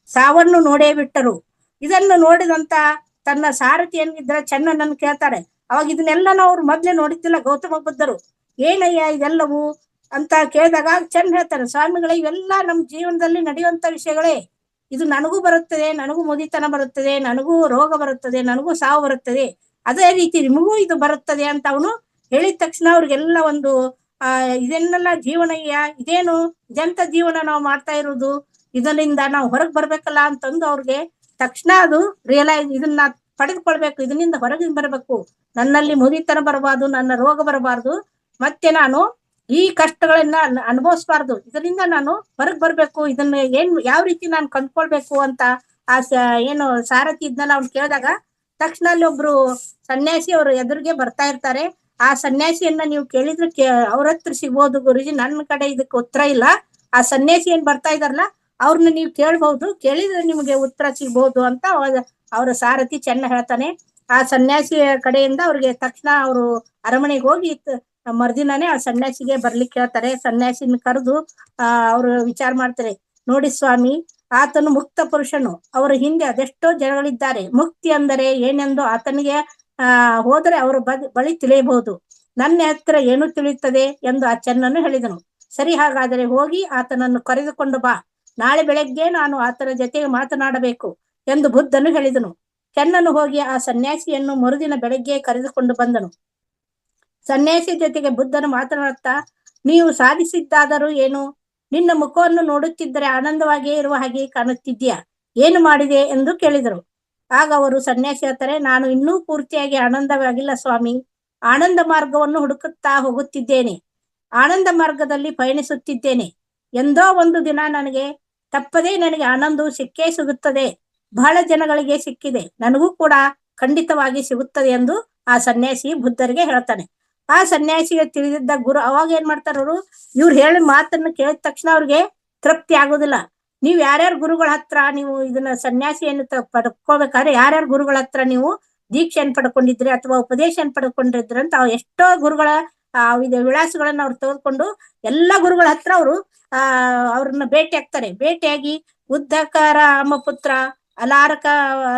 ಸಾವನ್ನು ನೋಡೇ ಬಿಟ್ಟರು. ಇದನ್ನು ನೋಡಿದಂತ ತನ್ನ ಸಾರಥಿ ಏನಿದ್ರ ಚೆನ್ನನನ್ನು ಕೇಳ್ತಾರೆ. ಅವಾಗ ಇದನ್ನೆಲ್ಲ ಅವ್ರು ಮೊದ್ಲೇ ನೋಡಿದ್ದಿಲ್ಲ ಗೌತಮ ಬುದ್ಧರು. ಏನಯ್ಯ ಇದೆಲ್ಲವು ಅಂತ ಕೇಳಿದಾಗ ಚೆನ್ನ ಹೇಳ್ತಾರೆ, ಸ್ವಾಮಿಗಳೇ ಇವೆಲ್ಲ ನಮ್ಮ ಜೀವನದಲ್ಲಿ ನಡೆಯುವಂತ ವಿಷಯಗಳೇ, ಇದು ನನಗೂ ಬರುತ್ತದೆ, ನನಗೂ ಮುದಿತನ ಬರುತ್ತದೆ, ನನಗೂ ರೋಗ ಬರುತ್ತದೆ, ನನಗೂ ಸಾವು ಬರುತ್ತದೆ, ಅದೇ ರೀತಿ ನಿಮಗೂ ಇದು ಬರುತ್ತದೆ ಅಂತ ಅವನು ಹೇಳಿದ ತಕ್ಷಣ ಅವ್ರಿಗೆಲ್ಲ ಒಂದು ಇದನ್ನೆಲ್ಲ ಜೀವನಯ್ಯ, ಇದೇನು ಇದೆಂತ ಜೀವನ ನಾವು ಮಾಡ್ತಾ ಇರೋದು, ಇದರಿಂದ ನಾವು ಹೊರಗೆ ಬರ್ಬೇಕಲ್ಲ ಅಂತಂದು ಅವ್ರಿಗೆ ತಕ್ಷಣ ಅದು ರಿಯಲೈಸ್, ಇದನ್ನ ಪಡೆದುಕೊಳ್ಬೇಕು, ಇದರಿಂದ ಹೊರಗೆ ಬರಬೇಕು, ನನ್ನಲ್ಲಿ ಮುದಿತನ ಬರಬಾರ್ದು, ನನ್ನ ರೋಗ ಬರಬಾರ್ದು, ಮತ್ತೆ ನಾನು ಈ ಕಷ್ಟಗಳನ್ನ ಅನುಭವಿಸಬಾರ್ದು, ಇದರಿಂದ ನಾನು ಹೊರಗ್ ಬರ್ಬೇಕು, ಇದನ್ನ ಯಾವ ರೀತಿ ನಾನು ಕಂಡ್ಕೊಳ್ಬೇಕು ಅಂತ ಆ ಏನು ಸಾರಥಿ ಇದ್ನಲ್ಲ ಅವ್ನು ಕೇಳಿದಾಗ ತಕ್ಷಣ ಅಲ್ಲಿ ಒಬ್ರು ಸನ್ಯಾಸಿ ಅವರು ಎದುರಿಗೆ ಬರ್ತಾ ಇರ್ತಾರೆ. ಆ ಸನ್ಯಾಸಿಯನ್ನ ನೀವು ಕೇಳಿದ್ರೆ ಅವ್ರ ಹತ್ರ ಸಿಗ್ಬೋದು ಗುರುಜಿ, ನನ್ನ ಕಡೆ ಇದಕ್ಕೆ ಉತ್ತರ ಇಲ್ಲ. ಆ ಸನ್ಯಾಸಿ ಏನ್ ಬರ್ತಾ ಇದಾರಲ್ಲ ಅವ್ರನ್ನ ನೀವು ಕೇಳ್ಬಹುದು, ಕೇಳಿದ್ರೆ ನಿಮ್ಗೆ ಉತ್ತರ ಸಿಗ್ಬಹುದು ಅಂತ ಅವ್ರ ಸಾರಥಿ ಚೆನ್ನ ಹೇಳ್ತಾನೆ. ಆ ಸನ್ಯಾಸಿಯ ಕಡೆಯಿಂದ ಅವ್ರಿಗೆ ತಕ್ಷಣ ಅವರು ಅರಮನೆಗೆ ಹೋಗಿ ಮರ್ದಿನಾನೇ ಆ ಸನ್ಯಾಸಿಗೆ ಬರ್ಲಿಕ್ಕೆ ಹೇಳ್ತಾರೆ. ಸನ್ಯಾಸಿನ ಕರೆದು ಅವ್ರು ವಿಚಾರ ಮಾಡ್ತಾರೆ, ನೋಡಿ ಸ್ವಾಮಿ, ಆತನು ಮುಕ್ತ ಪುರುಷನು, ಅವರ ಹಿಂದೆ ಅದೆಷ್ಟೋ ಜನಗಳಿದ್ದಾರೆ. ಮುಕ್ತಿ ಅಂದರೆ ಏನೆಂದು ಆತನಿಗೆ ಹೋದರೆ ಅವರ ಬಳಿ ತಿಳಿಯಬಹುದು. ನನ್ನ ಹತ್ತಿರ ಏನು ತಿಳಿಯುತ್ತದೆ ಎಂದು ಆ ಚೆನ್ನನು ಹೇಳಿದನು. ಸರಿ, ಹಾಗಾದರೆ ಹೋಗಿ ಆತನನ್ನು ಕರೆದುಕೊಂಡು ಬಾ, ನಾಳೆ ಬೆಳಗ್ಗೆ ನಾನು ಆತನ ಜೊತೆಗೆ ಮಾತನಾಡಬೇಕು ಎಂದು ಬುದ್ಧನು ಹೇಳಿದನು. ಚೆನ್ನನು ಹೋಗಿ ಆ ಸನ್ಯಾಸಿಯನ್ನು ಮರುದಿನ ಬೆಳಗ್ಗೆ ಕರೆದುಕೊಂಡು ಬಂದನು. ಸನ್ಯಾಸಿ ಜೊತೆಗೆ ಬುದ್ಧನು ಮಾತನಾಡುತ್ತಾ, ನೀವು ಸಾಧಿಸಿದ್ದಾದರೂ ಏನು? ನಿನ್ನ ಮುಖವನ್ನು ನೋಡುತ್ತಿದ್ದರೆ ಆನಂದವಾಗಿಯೇ ಇರುವ ಹಾಗೆ ಕಾಣುತ್ತಿದ್ದೀಯಾ, ಏನು ಮಾಡಿದೆ ಎಂದು ಕೇಳಿದರು. ಆಗ ಅವರು ಸನ್ಯಾಸಿ ಹೇಳ್ತಾರೆ, ನಾನು ಇನ್ನೂ ಪೂರ್ತಿಯಾಗಿ ಆನಂದವಾಗಿಲ್ಲ ಸ್ವಾಮಿ, ಆನಂದ ಮಾರ್ಗವನ್ನು ಹುಡುಕುತ್ತಾ ಹೋಗುತ್ತಿದ್ದೇನೆ, ಆನಂದ ಮಾರ್ಗದಲ್ಲಿ ಪಯಣಿಸುತ್ತಿದ್ದೇನೆ. ಎಂದೋ ಒಂದು ದಿನ ತಪ್ಪದೇ ನನಗೆ ಆನಂದವು ಸಿಕ್ಕೇ ಸಿಗುತ್ತದೆ. ಬಹಳ ಜನಗಳಿಗೆ ಸಿಕ್ಕಿದೆ, ನನಗೂ ಕೂಡ ಖಂಡಿತವಾಗಿ ಸಿಗುತ್ತದೆ ಎಂದು ಆ ಸನ್ಯಾಸಿ ಬುದ್ಧರಿಗೆ ಹೇಳ್ತಾನೆ. ಆ ಸನ್ಯಾಸಿಗೆ ತಿಳಿದಿದ್ದ ಗುರು ಅವಾಗ ಏನ್ ಮಾಡ್ತಾರ, ಅವರು ಇವ್ರು ಹೇಳಿ ಮಾತನ್ನು ಕೇಳಿದ ತಕ್ಷಣ ಅವ್ರಿಗೆ ತೃಪ್ತಿ ಆಗೋದಿಲ್ಲ. ನೀವ್ ಯಾರ್ಯಾರ ಗುರುಗಳ ಹತ್ರ ನೀವು ಇದನ್ನ ಸನ್ಯಾಸಿಯನ್ನು ಪಡ್ಕೋಬೇಕಾದ್ರೆ ಯಾರ್ಯಾರ ಗುರುಗಳ ಹತ್ರ ನೀವು ದೀಕ್ಷೆಯನ್ನು ಪಡ್ಕೊಂಡಿದ್ರಿ ಅಥವಾ ಉಪದೇಶವನ್ನು ಪಡ್ಕೊಂಡಿದ್ರಿ ಅಂತ ಎಷ್ಟೋ ಗುರುಗಳ ವಿಳಾಸಗಳನ್ನ ಅವ್ರು ತೆಗೆದುಕೊಂಡು ಎಲ್ಲಾ ಗುರುಗಳ ಹತ್ರ ಅವರು ಅವ್ರನ್ನ ಭೇಟಿ ಆಗ್ತಾರೆ. ಭೇಟಿಯಾಗಿ ಉದ್ದಕಾರ ಅಮ್ಮಪುತ್ರ, ಅಲಾರಕ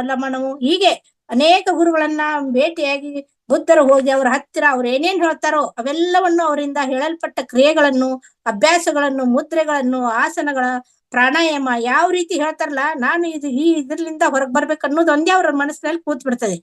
ಲಮಣವು, ಹೀಗೆ ಅನೇಕ ಗುರುಗಳನ್ನ ಭೇಟಿಯಾಗಿ ಬುದ್ಧರು ಹೋಗಿ ಅವ್ರ ಹತ್ತಿರ ಅವ್ರು ಏನೇನ್ ಹೇಳ್ತಾರೋ ಅವೆಲ್ಲವನ್ನು ಅವರಿಂದ ಹೇಳಲ್ಪಟ್ಟ ಕ್ರಿಯೆಗಳನ್ನು, ಅಭ್ಯಾಸಗಳನ್ನು, ಮುದ್ರೆಗಳನ್ನು, ಆಸನಗಳ, ಪ್ರಾಣಾಯಾಮ ಯಾವ ರೀತಿ ಹೇಳ್ತಾರಲ್ಲ, ನಾನು ಇದ್ರಲಿಂದ ಹೊರಗ್ ಬರ್ಬೇಕು ಅನ್ನೋದು ಒಂದೇ ಅವ್ರ ಮನಸ್ಸಿನಲ್ಲಿ ಕೂತ್ ಬಿಡ್ತದೆ.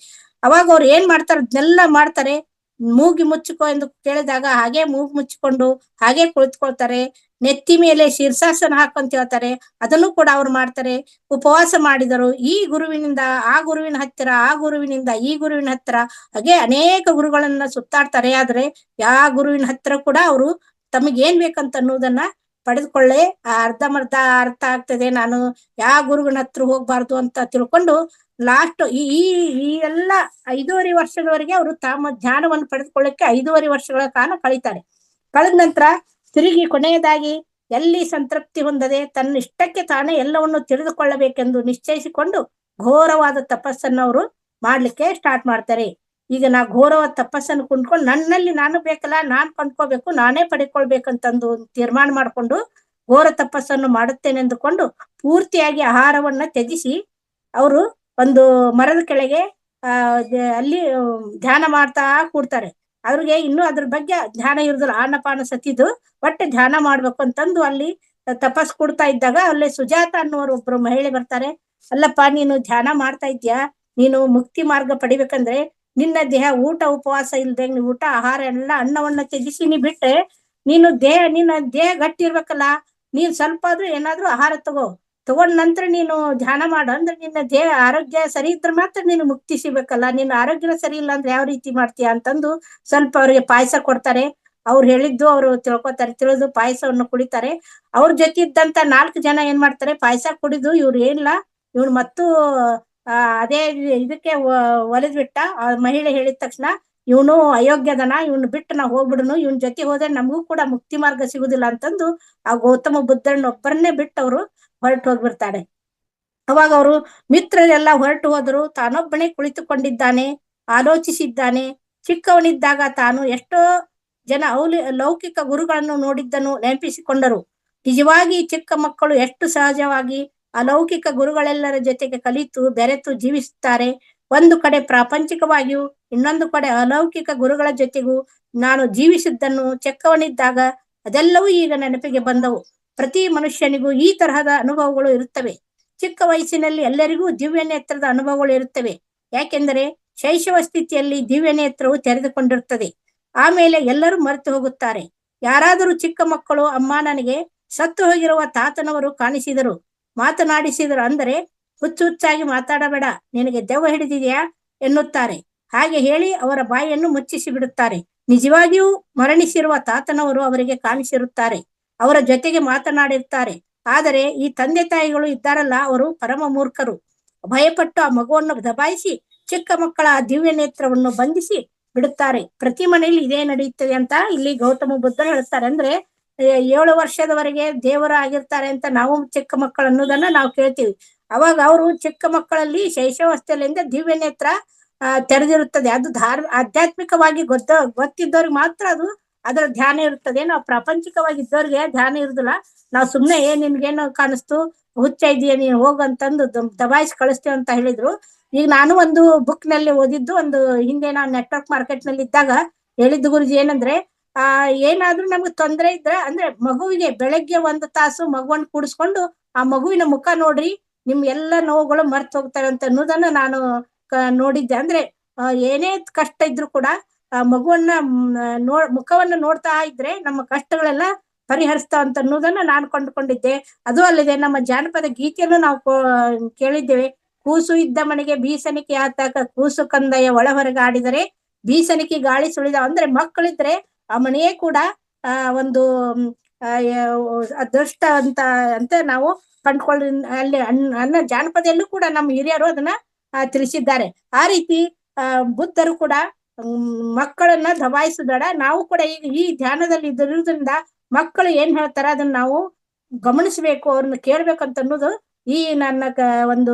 ಅವಾಗ ಅವ್ರು ಏನ್ ಮಾಡ್ತಾರೆ, ಅದನ್ನೆಲ್ಲ ಮಾಡ್ತಾರೆ. ಮೂಗಿ ಮುಚ್ಚಿಕೋ ಎಂದು ಕೇಳಿದಾಗ ಹಾಗೆ ಮೂಗು ಮುಚ್ಚಿಕೊಂಡು ಹಾಗೆ ಕುಳಿತುಕೊಳ್ತಾರೆ. ನೆತ್ತಿ ಮೇಲೆ ಶೀರ್ಷಾಸನ ಹಾಕಂತ ಹೇಳ್ತಾರೆ, ಅದನ್ನು ಕೂಡ ಅವ್ರು ಮಾಡ್ತಾರೆ. ಉಪವಾಸ ಮಾಡಿದರು. ಈ ಗುರುವಿನಿಂದ ಆ ಗುರುವಿನ ಹತ್ತಿರ, ಆ ಗುರುವಿನಿಂದ ಈ ಗುರುವಿನ ಹತ್ತಿರ, ಹಾಗೆ ಅನೇಕ ಗುರುಗಳನ್ನ ಸುತ್ತಾಡ್ತಾರೆ. ಆದ್ರೆ ಯಾವ ಗುರುವಿನ ಹತ್ತಿರ ಕೂಡ ಅವರು ತಮಗೆ ಏನ್ ಬೇಕಂತ ಅನ್ನೋದನ್ನ ಪಡೆದುಕೊಳ್ಳೆ ಅರ್ಧಮರ್ಧ ಅರ್ಥ ಆಗ್ತದೆ. ನಾನು ಯಾವ ಗುರುವಿನ ಹತ್ರ ಹೋಗ್ಬಾರ್ದು ಅಂತ ತಿಳ್ಕೊಂಡು ಲಾಸ್ಟ್ ಈ ಎಲ್ಲ 5.5 ವರ್ಷಗಳವರೆಗೆ ಅವರು ತಮ್ಮ ಧ್ಯಾನವನ್ನು ಪಡೆದುಕೊಳ್ಳಕ್ಕೆ 5.5 ವರ್ಷಗಳ ಕಾಲ ಕಳೀತಾರೆ. ಕಳೆದ ನಂತರ ತಿರುಗಿ ಕೊನೆಯದಾಗಿ ಎಲ್ಲಿ ಸಂತೃಪ್ತಿ ಹೊಂದದೆ ತನ್ನ ಇಷ್ಟಕ್ಕೆ ತಾನೇ ಎಲ್ಲವನ್ನು ತಿಳಿದುಕೊಳ್ಳಬೇಕೆಂದು ನಿಶ್ಚಯಿಸಿಕೊಂಡು ಘೋರವಾದ ತಪಸ್ಸನ್ನು ಅವರು ಮಾಡ್ಲಿಕ್ಕೆ ಸ್ಟಾರ್ಟ್ ಮಾಡ್ತಾರೆ. ಈಗ ನಾ ಘೋರವಾದ ತಪಸ್ಸನ್ನು ಕುಂಡ್ಕೊಂಡು ನನ್ನಲ್ಲಿ ನಾನು ಬೇಕಲ್ಲ, ನಾನ್ ಕೊಂಡ್ಕೋಬೇಕು, ನಾನೇ ಪಡ್ಕೊಳ್ಬೇಕಂತಂದು ತೀರ್ಮಾನ ಮಾಡ್ಕೊಂಡು ಘೋರ ತಪಸ್ಸನ್ನು ಮಾಡುತ್ತೇನೆಂದುಕೊಂಡು ಪೂರ್ತಿಯಾಗಿ ಆಹಾರವನ್ನ ತ್ಯಜಿಸಿ ಅವರು ಒಂದು ಮರದ ಕೆಳಗೆ ಅಲ್ಲಿ ಧ್ಯಾನ ಮಾಡ್ತಾ ಕೂಡ್ತಾರೆ. ಅವ್ರಿಗೆ ಇನ್ನೂ ಅದ್ರ ಬಗ್ಗೆ ಧ್ಯಾನ ಇರುದಿಲ್ಲ, ಆನಪಾನ ಸತಿದು ಒಟ್ಟೆ ಧ್ಯಾನ ಮಾಡ್ಬೇಕು ಅಂತಂದು ಅಲ್ಲಿ ತಪಸ್ ಕೊಡ್ತಾ ಇದ್ದಾಗ ಅಲ್ಲಿ ಸುಜಾತ ಅನ್ನೋರು ಒಬ್ರು ಮಹಿಳೆ ಬರ್ತಾರೆ. ಅಲ್ಲಪ್ಪ, ನೀನು ಧ್ಯಾನ ಮಾಡ್ತಾ ಇದ್ಯಾ, ನೀನು ಮುಕ್ತಿ ಮಾರ್ಗ ಪಡಿಬೇಕಂದ್ರೆ ನಿನ್ನ ದೇಹ ಊಟ ಉಪವಾಸ ಇಲ್ದೆ ಊಟ ಆಹಾರ ಎಲ್ಲ ಅನ್ನವನ್ನ ತ್ಯಜಿಸಿ ನೀ ಬಿಟ್ರೆ ನಿನ್ನ ದೇಹ ಗಟ್ಟಿ ಇರ್ಬೇಕಲ್ಲ, ನೀನ್ ಸ್ವಲ್ಪ ಆದ್ರೂ ಏನಾದ್ರೂ ಆಹಾರ ತಗೊಂಡ್ ನಂತರ ನೀನು ಧ್ಯಾನ ಮಾಡು, ಅಂದ್ರೆ ನಿನ್ನ ದೇಹ ಆರೋಗ್ಯ ಸರಿ ಇದ್ರೆ ಮಾತ್ರ ನೀನು ಮುಕ್ತಿ ಸಿಗ್ಬೇಕಲ್ಲ, ನಿನ್ನ ಆರೋಗ್ಯ ಸರಿ ಇಲ್ಲ ಅಂದ್ರೆ ಯಾವ ರೀತಿ ಮಾಡ್ತೀಯ ಅಂತಂದು ಸ್ವಲ್ಪ ಅವ್ರಿಗೆ ಪಾಯಸ ಕೊಡ್ತಾರೆ. ಅವ್ರು ಹೇಳಿದ್ದು ಅವ್ರು ತಿಳ್ಕೊತಾರೆ, ತಿಳಿದು ಪಾಯಸವನ್ನು ಕುಡಿತಾರೆ. ಅವ್ರ ಜೊತೆ ಇದ್ದಂತ 4 ಜನ ಏನ್ ಮಾಡ್ತಾರೆ, ಪಾಯಸ ಕುಡಿದು ಇವ್ರು ಏನಿಲ್ಲ ಇವ್ರು ಮತ್ತು ಅದೇ ಇದಕ್ಕೆ ಒಲಿದ್ ಬಿಟ್ಟ. ಆ ಮಹಿಳೆ ಹೇಳಿದ ತಕ್ಷಣ ಇವನು ಅಯೋಗ್ಯದನ, ಇವನು ಬಿಟ್ಟು ನಾವು ಹೋಗ್ಬಿಡುನು, ಇವನ್ ಜೊತೆ ಹೋದ್ರೆ ನಮಗೂ ಕೂಡ ಮುಕ್ತಿ ಮಾರ್ಗ ಸಿಗುದಿಲ್ಲ ಅಂತಂದು ಆ ಗೌತಮ ಬುದ್ಧನೊಬ್ಬರನ್ನೇ ಬಿಟ್ಟು ಅವರು ಹೊರಟು ಹೋಗ್ಬಿಡ್ತಾರೆ. ಅವಾಗ ಅವರು ಮಿತ್ರರೆಲ್ಲ ಹೊರಟು ಹೋದರು. ತಾನೊಬ್ಬನೇ ಕುಳಿತುಕೊಂಡಿದ್ದಾನೆ, ಆಲೋಚಿಸಿದ್ದಾನೆ. ಚಿಕ್ಕವನಿದ್ದಾಗ ತಾನು ಎಷ್ಟೋ ಜನ ಲೌಕಿಕ ಗುರುಗಳನ್ನು ನೋಡಿದ್ದನ್ನು ನೆನಪಿಸಿಕೊಂಡರು. ನಿಜವಾಗಿ ಚಿಕ್ಕ ಮಕ್ಕಳು ಎಷ್ಟು ಸಹಜವಾಗಿ ಅಲೌಕಿಕ ಗುರುಗಳೆಲ್ಲರ ಜೊತೆಗೆ ಕಲಿತು ಬೆರೆತು ಜೀವಿಸುತ್ತಾರೆ. ಒಂದು ಕಡೆ ಪ್ರಾಪಂಚಿಕವಾಗಿಯೂ ಇನ್ನೊಂದು ಕಡೆ ಅಲೌಕಿಕ ಗುರುಗಳ ಜೊತೆಗೂ ನಾನು ಜೀವಿಸಿದ್ದನ್ನು ಚಿಕ್ಕವನಿದ್ದಾಗ ಅದೆಲ್ಲವೂ ಈಗ ನೆನಪಿಗೆ ಬಂದವು. ಪ್ರತಿ ಮನುಷ್ಯನಿಗೂ ಈ ತರಹದ ಅನುಭವಗಳು ಇರುತ್ತವೆ. ಚಿಕ್ಕ ವಯಸ್ಸಿನಲ್ಲಿ ಎಲ್ಲರಿಗೂ ದಿವ್ಯ ನೇತ್ರದ ಅನುಭವಗಳು ಇರುತ್ತವೆ. ಯಾಕೆಂದರೆ ಶೈಶವ ಸ್ಥಿತಿಯಲ್ಲಿ ದಿವ್ಯ ನೇತ್ರವು ತೆರೆದುಕೊಂಡಿರುತ್ತದೆ. ಆಮೇಲೆ ಎಲ್ಲರೂ ಮರೆತು ಹೋಗುತ್ತಾರೆ. ಯಾರಾದರೂ ಚಿಕ್ಕ ಮಕ್ಕಳು, ಅಮ್ಮ, ನನಗೆ ಸತ್ತು ಹೋಗಿರುವ ತಾತನವರು ಕಾಣಿಸಿದರು, ಮಾತನಾಡಿಸಿದರು ಅಂದರೆ ಹುಚ್ಚಾಗಿ ಮಾತಾಡಬೇಡ, ನಿನಗೆ ದೆವ್ವ ಹಿಡಿದಿದೆಯಾ ಎನ್ನುತ್ತಾರೆ. ಹಾಗೆ ಹೇಳಿ ಅವರ ಬಾಯಿಯನ್ನು ಮುಚ್ಚಿಸಿ ಬಿಡುತ್ತಾರೆ. ನಿಜವಾಗಿಯೂ ಮರಣಿಸಿರುವ ತಾತನವರು ಅವರಿಗೆ ಕಾಣಿಸಿರುತ್ತಾರೆ, ಅವರ ಜೊತೆಗೆ ಮಾತನಾಡಿರ್ತಾರೆ. ಆದರೆ ಈ ತಂದೆ ತಾಯಿಗಳು ಇದ್ದಾರಲ್ಲ, ಅವರು ಪರಮ ಮೂರ್ಖರು. ಭಯಪಟ್ಟು ಆ ಮಗುವನ್ನು ದಬಾಯಿಸಿ ಚಿಕ್ಕ ಮಕ್ಕಳ ದಿವ್ಯ ನೇತ್ರವನ್ನು ಬಂಧಿಸಿ ಬಿಡುತ್ತಾರೆ. ಪ್ರತಿ ಮನೆಯಲ್ಲಿ ಇದೇ ನಡೆಯುತ್ತದೆ ಅಂತ ಇಲ್ಲಿ ಗೌತಮ ಬುದ್ಧ ಹೇಳ್ತಾರೆ. ಅಂದ್ರೆ 7 ವರ್ಷದವರೆಗೆ ದೇವರು ಆಗಿರ್ತಾರೆ ಅಂತ ನಾವು ಚಿಕ್ಕ ಮಕ್ಕಳು ಅನ್ನೋದನ್ನ ನಾವು ಕೇಳ್ತೀವಿ. ಅವಾಗ ಅವರು ಚಿಕ್ಕ ಮಕ್ಕಳಲ್ಲಿ ಶೈಶವಾವಸ್ಥೆಯಿಂದ ದಿವ್ಯ ನೇತ್ರ ತೆರೆದಿರುತ್ತದೆ. ಅದು ಆಧ್ಯಾತ್ಮಿಕವಾಗಿ ಗೊತ್ತಿದ್ದವ್ರಿಗೆ ಮಾತ್ರ ಅದು ಅದರ ಧ್ಯಾನ ಇರುತ್ತದೆ. ನಾವು ಪ್ರಾಪಂಚಿಕವಾಗಿ ಇದ್ದವ್ರಿಗೆ ಧ್ಯಾನ ಇರುದಿಲ್ಲ. ನಾವು ಸುಮ್ನೆ ನಿನ್ಗೇನು ಕಾಣಿಸ್ತು, ಹುಚ್ಚ ಇದೆಯಾ ನೀನು ಹೋಗಂತಂದು ದಬಾಯಿಸಿ ಕಳಿಸ್ತೇವೆ ಅಂತ ಹೇಳಿದ್ರು. ಈಗ ನಾನು ಒಂದು ಬುಕ್ ನಲ್ಲಿ ಓದಿದ್ದು, ಒಂದು ಹಿಂದೆ ನಾನು ನೆಟ್ವರ್ಕ್ ಮಾರ್ಕೆಟ್ ನಲ್ಲಿ ಇದ್ದಾಗ ಹೇಳಿದ್ದು ಗುರುಜಿ ಏನಂದ್ರೆ, ಏನಾದ್ರೂ ನಮ್ಗೆ ತೊಂದರೆ ಇದ್ರೆ ಅಂದ್ರೆ ಮಗುವಿಗೆ ಬೆಳಗ್ಗೆ 1 ತಾಸು ಮಗುವನ್ನು ಕೂಡಿಸ್ಕೊಂಡು ಆ ಮಗುವಿನ ಮುಖ ನೋಡ್ರಿ, ನಿಮ್ ಎಲ್ಲ ನೋವುಗಳು ಮರ್ತು ಹೋಗ್ತವೆ ಅಂತ ಅನ್ನೋದನ್ನ ನಾನು ನೋಡಿದ್ದೆ. ಅಂದ್ರೆ ಏನೇ ಕಷ್ಟ ಇದ್ರು ಕೂಡ ಆ ಮಗುವನ್ನ ಮುಖವನ್ನು ನೋಡ್ತಾ ಇದ್ರೆ ನಮ್ಮ ಕಷ್ಟಗಳೆಲ್ಲ ಪರಿಹರಿಸ್ತಾವ ಅಂತ ಅನ್ನೋದನ್ನ ನಾನು ಕೊಂಡುಕೊಂಡಿದ್ದೆ. ಅದು ಅಲ್ಲದೆ ನಮ್ಮ ಜಾನಪದ ಗೀತೆಯನ್ನು ನಾವು ಕೇಳಿದ್ದೇವೆ. ಕೂಸು ಇದ್ದ ಮನೆಗೆ ಬೀಸಣಿಕೆ ಆತಾಕ, ಕೂಸು ಕಂದಯ್ಯ ಒಳ ಹೊರಗೆ ಆಡಿದರೆ ಬೀಸಣಿಕೆ ಗಾಳಿ ಸುಳಿದ. ಅಂದ್ರೆ ಮಕ್ಕಳಿದ್ರೆ ಆ ಮನೆಯೇ ಕೂಡ ಒಂದು ಅದೃಷ್ಟ ಅಂತ ನಾವು ಕಂಡ್ಕೊಳ್ಳಿ. ಅಲ್ಲಿ ಅನ್ನ ಜಾನಪದಲ್ಲೂ ಕೂಡ ನಮ್ಮ ಹಿರಿಯರು ಅದನ್ನ ತಿಳಿಸಿದ್ದಾರೆ. ಆ ರೀತಿ ಬುದ್ಧರು ಕೂಡ ಮಕ್ಕಳನ್ನ ದಬಾಯಿಸಬೇಡ, ನಾವು ಕೂಡ ಈಗ ಈ ಧ್ಯಾನದಲ್ಲಿ ಇರೋದ್ರಿಂದ ಮಕ್ಕಳು ಏನ್ ಹೇಳ್ತಾರ ಅದನ್ನ ನಾವು ಗಮನಿಸ್ಬೇಕು, ಅವ್ರನ್ನ ಕೇಳ್ಬೇಕಂತ ಅನ್ನೋದು ಈ ನನ್ನ ಒಂದು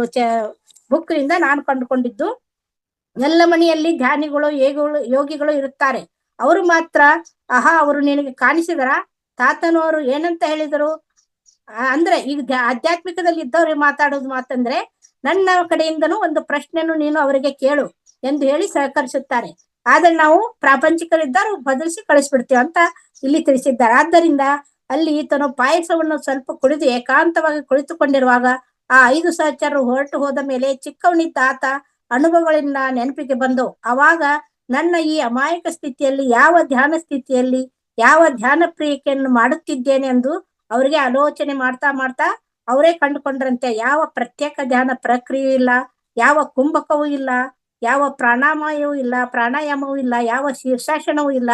ಬುಕ್ ನಿಂದ ನಾನು ಕಂಡುಕೊಂಡಿದ್ದು. ಎಲ್ಲ ಮನೆಯಲ್ಲಿ ಧ್ಯಾನಿಗಳು ಯೋಗಿಗಳು ಇರುತ್ತಾರೆ. ಅವರು ಮಾತ್ರ ಅವರು ನಿನಗೆ ಕಾಣಿಸಿದರ? ತಾತನವರು ಏನಂತ ಹೇಳಿದರು ಅಂದ್ರೆ, ಈಗ ಆಧ್ಯಾತ್ಮಿಕದಲ್ಲಿ ಇದ್ದವ್ರಿಗೆ ಮಾತಾಡೋದು ಮಾತಂದ್ರೆ, ನನ್ನ ಕಡೆಯಿಂದನೂ ಒಂದು ಪ್ರಶ್ನೆಯನ್ನು ನೀನು ಅವರಿಗೆ ಕೇಳು ಎಂದು ಹೇಳಿ ಸಹಕರಿಸುತ್ತಾರೆ. ಆದ್ರೆ ನಾವು ಪ್ರಾಪಂಚಿಕರಿದ್ದರು ಬದಲಿಸಿ ಕಳಿಸ್ಬಿಡ್ತೀವಿ ಅಂತ ಇಲ್ಲಿ ತಿಳಿಸಿದ್ದಾರೆ. ಆದ್ದರಿಂದ ಅಲ್ಲಿ ಈತನು ಪಾಯಸವನ್ನು ಸ್ವಲ್ಪ ಕುಡಿದು ಏಕಾಂತವಾಗಿ ಕುಳಿತುಕೊಂಡಿರುವಾಗ ಆ 5 ಸಹಚರರು ಹೊರಟು ಹೋದ ಮೇಲೆ ಚಿಕ್ಕವನಿದ್ದ ಆತ ಅನುಭವಗಳಿಂದ ನೆನಪಿಗೆ ಬಂದು, ಅವಾಗ ನನ್ನ ಈ ಅಮಾಯಕ ಸ್ಥಿತಿಯಲ್ಲಿ ಯಾವ ಧ್ಯಾನ ಸ್ಥಿತಿಯಲ್ಲಿ ಯಾವ ಧ್ಯಾನ ಪ್ರಿಯಕೆಯನ್ನು ಮಾಡುತ್ತಿದ್ದೇನೆ ಎಂದು ಅವರಿಗೆ ಆಲೋಚನೆ ಮಾಡ್ತಾ ಮಾಡ್ತಾ ಅವರೇ ಕಂಡುಕೊಂಡ್ರಂತೆ. ಯಾವ ಪ್ರತ್ಯೇಕ ಧ್ಯಾನ ಪ್ರಕ್ರಿಯೆ ಇಲ್ಲ, ಯಾವ ಕುಂಭಕವೂ ಇಲ್ಲ, ಯಾವ ಪ್ರಾಣಾಯಾಮವೂ ಇಲ್ಲ, ಯಾವ ಶೀರ್ಷಾಸನವೂ ಇಲ್ಲ,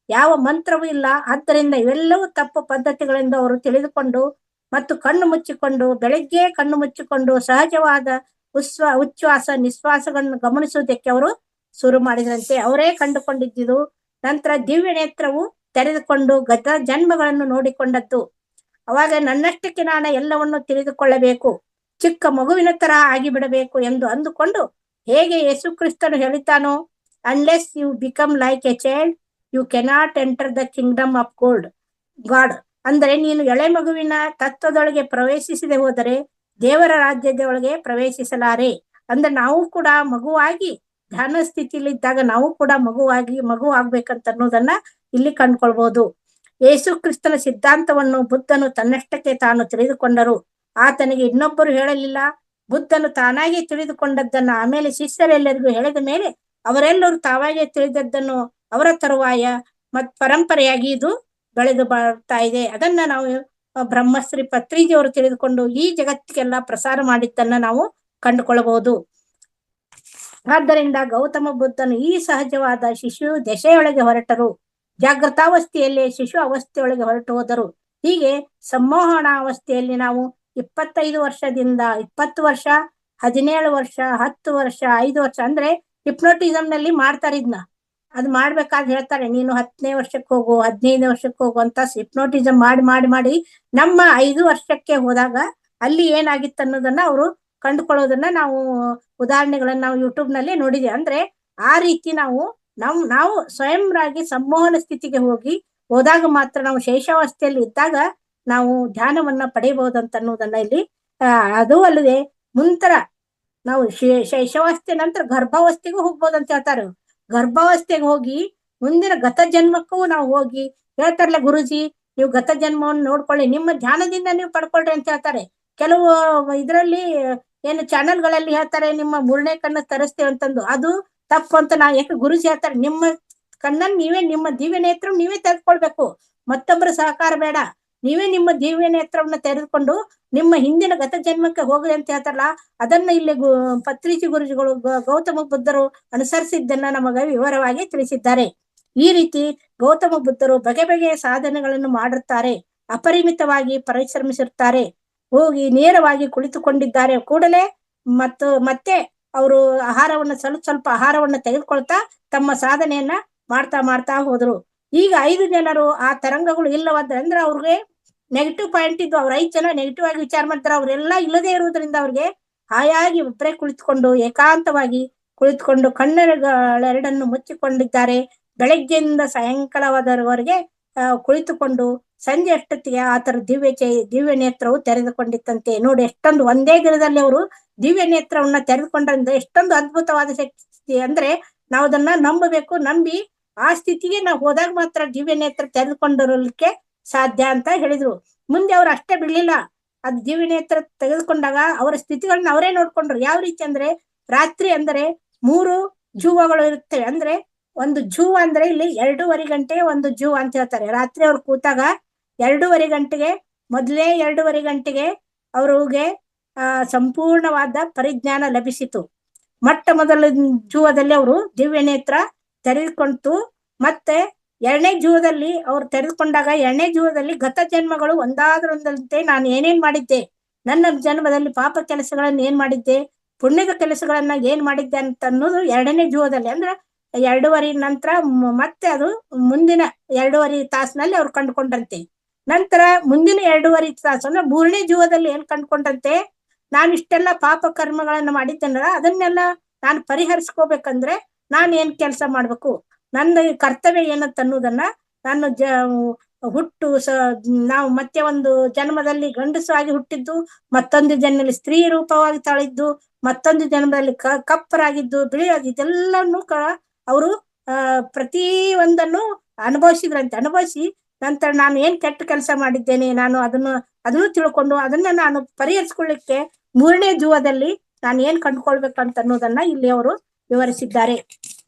ಯಾವ ಮಂತ್ರವೂ ಇಲ್ಲ. ಆದ್ದರಿಂದ ಇವೆಲ್ಲವೂ ತಪ್ಪು ಪದ್ಧತಿಗಳಿಂದ ಅವರು ತಿಳಿದುಕೊಂಡು ಮತ್ತು ಕಣ್ಣು ಮುಚ್ಚಿಕೊಂಡು, ಬೆಳಗ್ಗೆ ಕಣ್ಣು ಮುಚ್ಚಿಕೊಂಡು ಸಹಜವಾದ ಉಚ್ಛ್ವಾಸ ನಿಶ್ವಾಸಗಳನ್ನು ಗಮನಿಸುವುದಕ್ಕೆ ಅವರು ಶುರು ಮಾಡಿದ್ರಂತೆ. ಅವರೇ ಕಂಡುಕೊಂಡಿದ್ದು. ನಂತರ ದಿವ್ಯ ನೇತ್ರವು ತೆರೆದುಕೊಂಡು ಗತ ಜನ್ಮಗಳನ್ನು ನೋಡಿಕೊಂಡದ್ದು. ಅವಾಗ ನನ್ನಷ್ಟಕ್ಕೆ ನಾನು ಎಲ್ಲವನ್ನು ತಿಳಿದುಕೊಳ್ಳಬೇಕು, ಚಿಕ್ಕ ಮಗುವಿನ ತರ ಆಗಿಬಿಡಬೇಕು ಎಂದು ಅಂದುಕೊಂಡು, ಹೇಗೆ ಯೇಸು ಕ್ರಿಸ್ತನು ಹೇಳಿತಾನೋ, unless you become like a child you cannot enter the kingdom of God. ಅಂದರೆ ನೀನು ಎಳೆ ಮಗುವಿನ ತತ್ವದೊಳಗೆ ಪ್ರವೇಶಿಸದೆ ಹೋದರೆ ದೇವರ ರಾಜ್ಯದೊಳಗೆ ಪ್ರವೇಶಿಸಲಾರೆ. ಅಂದ್ರೆ ನಾವು ಕೂಡ ಮಗುವಾಗಿ ಧ್ಯಾನ ಸ್ಥಿತಿಯಲ್ಲಿ ಇದ್ದಾಗ ನಾವು ಕೂಡ ಮಗು ಆಗ್ಬೇಕಂತ ಅನ್ನೋದನ್ನ ಇಲ್ಲಿ ಕಂಡ್ಕೊಳ್ಬಹುದು. ಯೇಸು ಕ್ರಿಸ್ತನ ಸಿದ್ಧಾಂತವನ್ನು ಬುದ್ಧನು ತನ್ನಷ್ಟಕ್ಕೆ ತಾನು ತಿಳಿದುಕೊಂಡರು. ಆತನಿಗೆ ಇನ್ನೊಬ್ಬರು ಹೇಳಲಿಲ್ಲ. ಬುದ್ಧನು ತಾನಾಗಿ ತಿಳಿದುಕೊಂಡದ್ದನ್ನ ಆಮೇಲೆ ಶಿಷ್ಯರೆಲ್ಲರಿಗೂ ಹೇಳಿದ ಮೇಲೆ ಅವರೆಲ್ಲರೂ ತಾವಾಗೆ ತಿಳಿದದ್ದನ್ನು ಅವರ ತರುವಾಯ ಪರಂಪರೆಯಾಗಿ ಇದು ಬೆಳೆದು ಬರ್ತಾ ಇದೆ. ಅದನ್ನ ನಾವು ಬ್ರಹ್ಮಶ್ರೀ ಪತ್ರಿಜಿಯವರು ತಿಳಿದುಕೊಂಡು ಈ ಜಗತ್ತಿಗೆಲ್ಲ ಪ್ರಸಾರ ಮಾಡಿದ್ದನ್ನ ನಾವು ಕಂಡುಕೊಳ್ಳಬಹುದು. ಆದ್ದರಿಂದ ಗೌತಮ ಬುದ್ಧನು ಈ ಸಹಜವಾದ ಶಿಶು ದಶೆಯೊಳಗೆ ಹೊರಟರು, ಜಾಗೃತಾವಸ್ಥೆಯಲ್ಲಿ ಶಿಶು ಅವಸ್ಥೆಯೊಳಗೆ ಹೊರಟು ಹೋದರು. ಹೀಗೆ ಸಂಮೋಹನಾವಸ್ಥೆಯಲ್ಲಿ ನಾವು 25 ವರ್ಷದಿಂದ 20 ವರ್ಷ, 17 ವರ್ಷ, 10 ವರ್ಷ, 5 ವರ್ಷ ಅಂದ್ರೆ ಹಿಪ್ನೋಟಿಸಮ್ ನಲ್ಲಿ ಮಾಡ್ತಾರೆ. ಇದನ್ನ ಅದು ಮಾಡ್ಬೇಕಾದ್ರೆ ಹೇಳ್ತಾರೆ, ನೀನು 10ನೇ ವರ್ಷಕ್ಕೆ ಹೋಗು, 15ನೇ ವರ್ಷಕ್ಕೆ ಹೋಗು ಅಂತ ಹಿಪ್ನೋಟಿಸಮ್ ಮಾಡಿ ಮಾಡಿ ಮಾಡಿ ನಮ್ಮ 5 ವರ್ಷಕ್ಕೆ ಹೋದಾಗ ಅಲ್ಲಿ ಏನಾಗಿತ್ತು ಅನ್ನೋದನ್ನ ಅವರು ಕಂಡುಕೊಳ್ಳೋದನ್ನ ನಾವು ಉದಾಹರಣೆಗಳನ್ನ ನಾವು ಯೂಟ್ಯೂಬ್ ನಲ್ಲಿ ನೋಡಿದ್ವಿ. ಅಂದ್ರೆ ಆ ರೀತಿ ನಾವು ಸ್ವಯಂರಾಗಿ ಸಂಮೋಹನ ಸ್ಥಿತಿಗೆ ಹೋದಾಗ ಮಾತ್ರ ನಾವು ಶೈಶವಾವಸ್ಥೆಯಲ್ಲಿ ಇದ್ದಾಗ ನಾವು ಧ್ಯಾನವನ್ನ ಪಡೆಯಬಹುದಂತ ಅನ್ನೋದನ್ನ ಇಲ್ಲಿ ಅದು ಅಲ್ಲದೆ ಮುಂತರ ನಾವು ಶೈಶವಾವಸ್ಥೆ ನಂತರ ಗರ್ಭಾವಸ್ಥೆಗೂ ಹೋಗ್ಬೋದಂತ ಹೇಳ್ತಾರೆ. ಗರ್ಭಾವಸ್ಥೆಗೆ ಹೋಗಿ ಮುಂದಿನ ಗತ ಜನ್ಮಕ್ಕೂ ನಾವು ಹೋಗಿ ಹೇಳ್ತಾರಲ್ಲ ಗುರುಜಿ, ನೀವು ಗತ ಜನ್ಮವನ್ನು ನೋಡ್ಕೊಳ್ಳಿ, ನಿಮ್ಮ ಧ್ಯಾನದಿಂದ ನೀವು ಪಡ್ಕೊಳ್ರಿ ಅಂತ ಹೇಳ್ತಾರೆ. ಕೆಲವು ಇದರಲ್ಲಿ ಏನು ಚಾನೆಲ್ಗಳಲ್ಲಿ ಹೇಳ್ತಾರೆ, ನಿಮ್ಮ 3ನೇ ಕಣ್ಣು ತರಿಸ್ತೇವೆ ಅಂತಂದು. ಅದು ತಪ್ಪು ಅಂತ ಯಾಕೆ ಗುರುಜಿ ಹೇಳ್ತಾರೆ, ನಿಮ್ಮ ಕಣ್ಣನ್ನು ನೀವೇ, ನಿಮ್ಮ ದಿವ್ಯ ನೇತ್ರ ನೀವೇ ತೆಗೆದುಕೊಳ್ಬೇಕು, ಮತ್ತೊಬ್ಬರ ಸಹಕಾರ ಬೇಡ. ನೀವೇ ನಿಮ್ಮ ದಿವ್ಯ ನೇತ್ರವನ್ನ ತೆರೆದುಕೊಂಡು ನಿಮ್ಮ ಹಿಂದಿನ ಗತ ಜನ್ಮಕ್ಕೆ ಹೋಗ್ರಿ ಅಂತ ಹೇಳ್ತಾರಲ್ಲ, ಅದನ್ನ ಇಲ್ಲಿ ಪತ್ರಿಜಿ ಗುರುಜಿಗಳು ಗೌತಮ ಬುದ್ಧರು ಅನುಸರಿಸಿದ್ದನ್ನ ನಮಗೆ ವಿವರವಾಗಿ ತಿಳಿಸಿದ್ದಾರೆ. ಈ ರೀತಿ ಗೌತಮ ಬುದ್ಧರು ಬಗೆ ಬಗೆಯ ಸಾಧನೆಗಳನ್ನು ಮಾಡುತ್ತಾರೆ, ಅಪರಿಮಿತವಾಗಿ ಪರಿಶ್ರಮಿಸುತ್ತಾರೆ, ಹೋಗಿ ನೇರವಾಗಿ ಕುಳಿತುಕೊಂಡಿದ್ದಾರೆ. ಕೂಡಲೇ ಮತ್ತೆ ಅವರು ಆಹಾರವನ್ನು ಸ್ವಲ್ಪ ಆಹಾರವನ್ನು ತೆಗೆದುಕೊಳ್ತಾ ತಮ್ಮ ಸಾಧನೆಯನ್ನ ಮಾಡ್ತಾ ಮಾಡ್ತಾ ಹೋದ್ರು. ಈಗ 5 ಜನರು ಆ ತರಂಗಗಳು ಇಲ್ಲವಾದ್ರೆ ಅಂದ್ರೆ ಅವ್ರಿಗೆ ನೆಗೆಟಿವ್ ಪಾಯಿಂಟ್ ಇದ್ದು, ಅವ್ರ 5 ಜನ ನೆಗೆಟಿವ್ ಆಗಿ ವಿಚಾರ ಮಾಡ್ತಾರೆ. ಅವರೆಲ್ಲ ಇಲ್ಲದೆ ಇರುವುದರಿಂದ ಅವ್ರಿಗೆ ಹಾಯಾಗಿ ಒಬ್ಬರೇ ಕುಳಿತುಕೊಂಡು ಏಕಾಂತವಾಗಿ ಕುಳಿತುಕೊಂಡು ಕಣ್ಣುಗಳೆರಡನ್ನು ಮುಚ್ಚಿಕೊಂಡಿದ್ದಾರೆ. ಬೆಳಗ್ಗೆಯಿಂದ ಸಾಯಂಕಾಲವಾದವರೆಗೆ ಕುಳಿತುಕೊಂಡು ಸಂಜೆ ಅಷ್ಟೊತ್ತಿಗೆ ಆತರ ದಿವ್ಯ ನೇತ್ರವು ತೆರೆದುಕೊಂಡಿತ್ತಂತೆ. ನೋಡಿ, ಎಷ್ಟೊಂದು ಒಂದೇ ದಿನದಲ್ಲಿ ಅವರು ದಿವ್ಯ ನೇತ್ರವನ್ನ ತೆರೆದುಕೊಂಡ್ರೆ ಎಷ್ಟೊಂದು ಅದ್ಭುತವಾದ ಶಕ್ತಿ ಅಂದ್ರೆ ನಾವು ಅದನ್ನ ನಂಬಬೇಕು. ನಂಬಿ ಆ ಸ್ಥಿತಿಗೆ ನಾವು ಹೋದಾಗ ಮಾತ್ರ ದಿವ್ಯ ನೇತ್ರ ತೆರೆದುಕೊಂಡಿರಲಿಕ್ಕೆ ಸಾಧ್ಯ ಅಂತ ಹೇಳಿದ್ರು. ಮುಂದೆ ಅವ್ರು ಅಷ್ಟೇ ಬಿಡ್ಲಿಲ್ಲ. ಅದ್ ದಿವ್ಯ ನೇತ್ರ ತೆಗೆದುಕೊಂಡಾಗ ಅವರ ಸ್ಥಿತಿಗಳನ್ನ ಅವರೇ ನೋಡ್ಕೊಂಡ್ರು. ಯಾವ ರೀತಿ ಅಂದ್ರೆ ರಾತ್ರಿ ಅಂದ್ರೆ 3 ಜೂವಗಳು ಇರುತ್ತವೆ. ಅಂದ್ರೆ ಒಂದು ಜೂ ಅಂದ್ರೆ ಇಲ್ಲಿ 2:30 ಗಂಟೆ ಒಂದು ಜೂ ಅಂತ ಹೇಳ್ತಾರೆ. ರಾತ್ರಿ ಅವ್ರು ಕೂತಾಗ 2:30 ಗಂಟೆಗೆ ಮೊದಲೇ 2:30 ಗಂಟೆಗೆ ಅವ್ರಿಗೆ ಸಂಪೂರ್ಣವಾದ ಪರಿಜ್ಞಾನ ಲಭಿಸಿತು. ಮೊದಲ ಜೂವದಲ್ಲಿ ಅವರು ದಿವ್ಯ ನೇತ್ರ ತೆರೆದುಕೊಂತು. ಮತ್ತೆ 2ನೇ ಜೂವದಲ್ಲಿ ಅವ್ರು ತೆರೆದುಕೊಂಡಾಗ 2ನೇ ಜೂವದಲ್ಲಿ ಗತ ಜನ್ಮಗಳು ಒಂದಾದ್ರೊಂದಂತೆ ನಾನು ಏನೇನ್ ಮಾಡಿದ್ದೆ, ನನ್ನ ಜನ್ಮದಲ್ಲಿ ಪಾಪ ಕೆಲಸಗಳನ್ನ ಏನ್ ಮಾಡಿದ್ದೆ, ಪುಣ್ಯದ ಕೆಲಸಗಳನ್ನ ಏನ್ ಮಾಡಿದ್ದೆ ಅಂತ ಅನ್ನೋದು 2ನೇ ಜೂವದಲ್ಲಿ ಅಂದ್ರೆ 2:30 ನಂತರ ಮತ್ತೆ ಅದು ಮುಂದಿನ 2:30 ತಾಸಿನಲ್ಲಿ ಅವ್ರು ಕಂಡುಕೊಂಡ್ರಂತೆ. ನಂತರ ಮುಂದಿನ 2:30 ತಾಸು ಅಂದ್ರೆ 3ನೇ ಜೂವದಲ್ಲಿ ಏನ್ ಕಂಡುಕೊಂಡ್ರಂತೆ, ನಾನು ಇಷ್ಟೆಲ್ಲ ಪಾಪ ಕರ್ಮಗಳನ್ನ ಮಾಡಿದ್ದೇನಲ್ಲ ಅದನ್ನೆಲ್ಲ ನಾನು ಪರಿಹರಿಸ್ಕೋಬೇಕಂದ್ರೆ ನಾನು ಏನ್ ಕೆಲಸ ಮಾಡ್ಬೇಕು, ನನ್ನ ಕರ್ತವ್ಯ ಏನಂತ ಅನ್ನೋದನ್ನ ನಾನು ನಾವು ಮತ್ತೆ ಒಂದು ಜನ್ಮದಲ್ಲಿ ಗಂಡಸಾಗಿ ಹುಟ್ಟಿದ್ದು, ಮತ್ತೊಂದು ಜನ್ಮದಲ್ಲಿ ಸ್ತ್ರೀ ರೂಪವಾಗಿ ತಾಳಿದ್ದು, ಮತ್ತೊಂದು ಜನ್ಮದಲ್ಲಿ ಕಪ್ಪರಾಗಿದ್ದು, ಬಿಳಿಯಾಗಿ, ಇದೆಲ್ಲನೂ ಅವರು ಪ್ರತಿ ಒಂದನ್ನು ಅನುಭವಿಸಿದ್ರಂತೆ. ಅನುಭವಿಸಿ ನಂತರ ನಾನು ಏನ್ ಕೆಟ್ಟ ಕೆಲಸ ಮಾಡಿದ್ದೇನೆ, ನಾನು ಅದನ್ನು ತಿಳ್ಕೊಂಡು ಅದನ್ನ ನಾನು ಪರಿಹರಿಸ್ಕೊಳ್ಳಿಕ್ಕೆ 3ನೇ ಜೂವದಲ್ಲಿ ನಾನು ಏನ್ ಕಂಡುಕೊಳ್ಬೇಕಂತ ಅನ್ನೋದನ್ನ ಇಲ್ಲಿ ಅವರು ವಿವರಿಸಿದ್ದಾರೆ.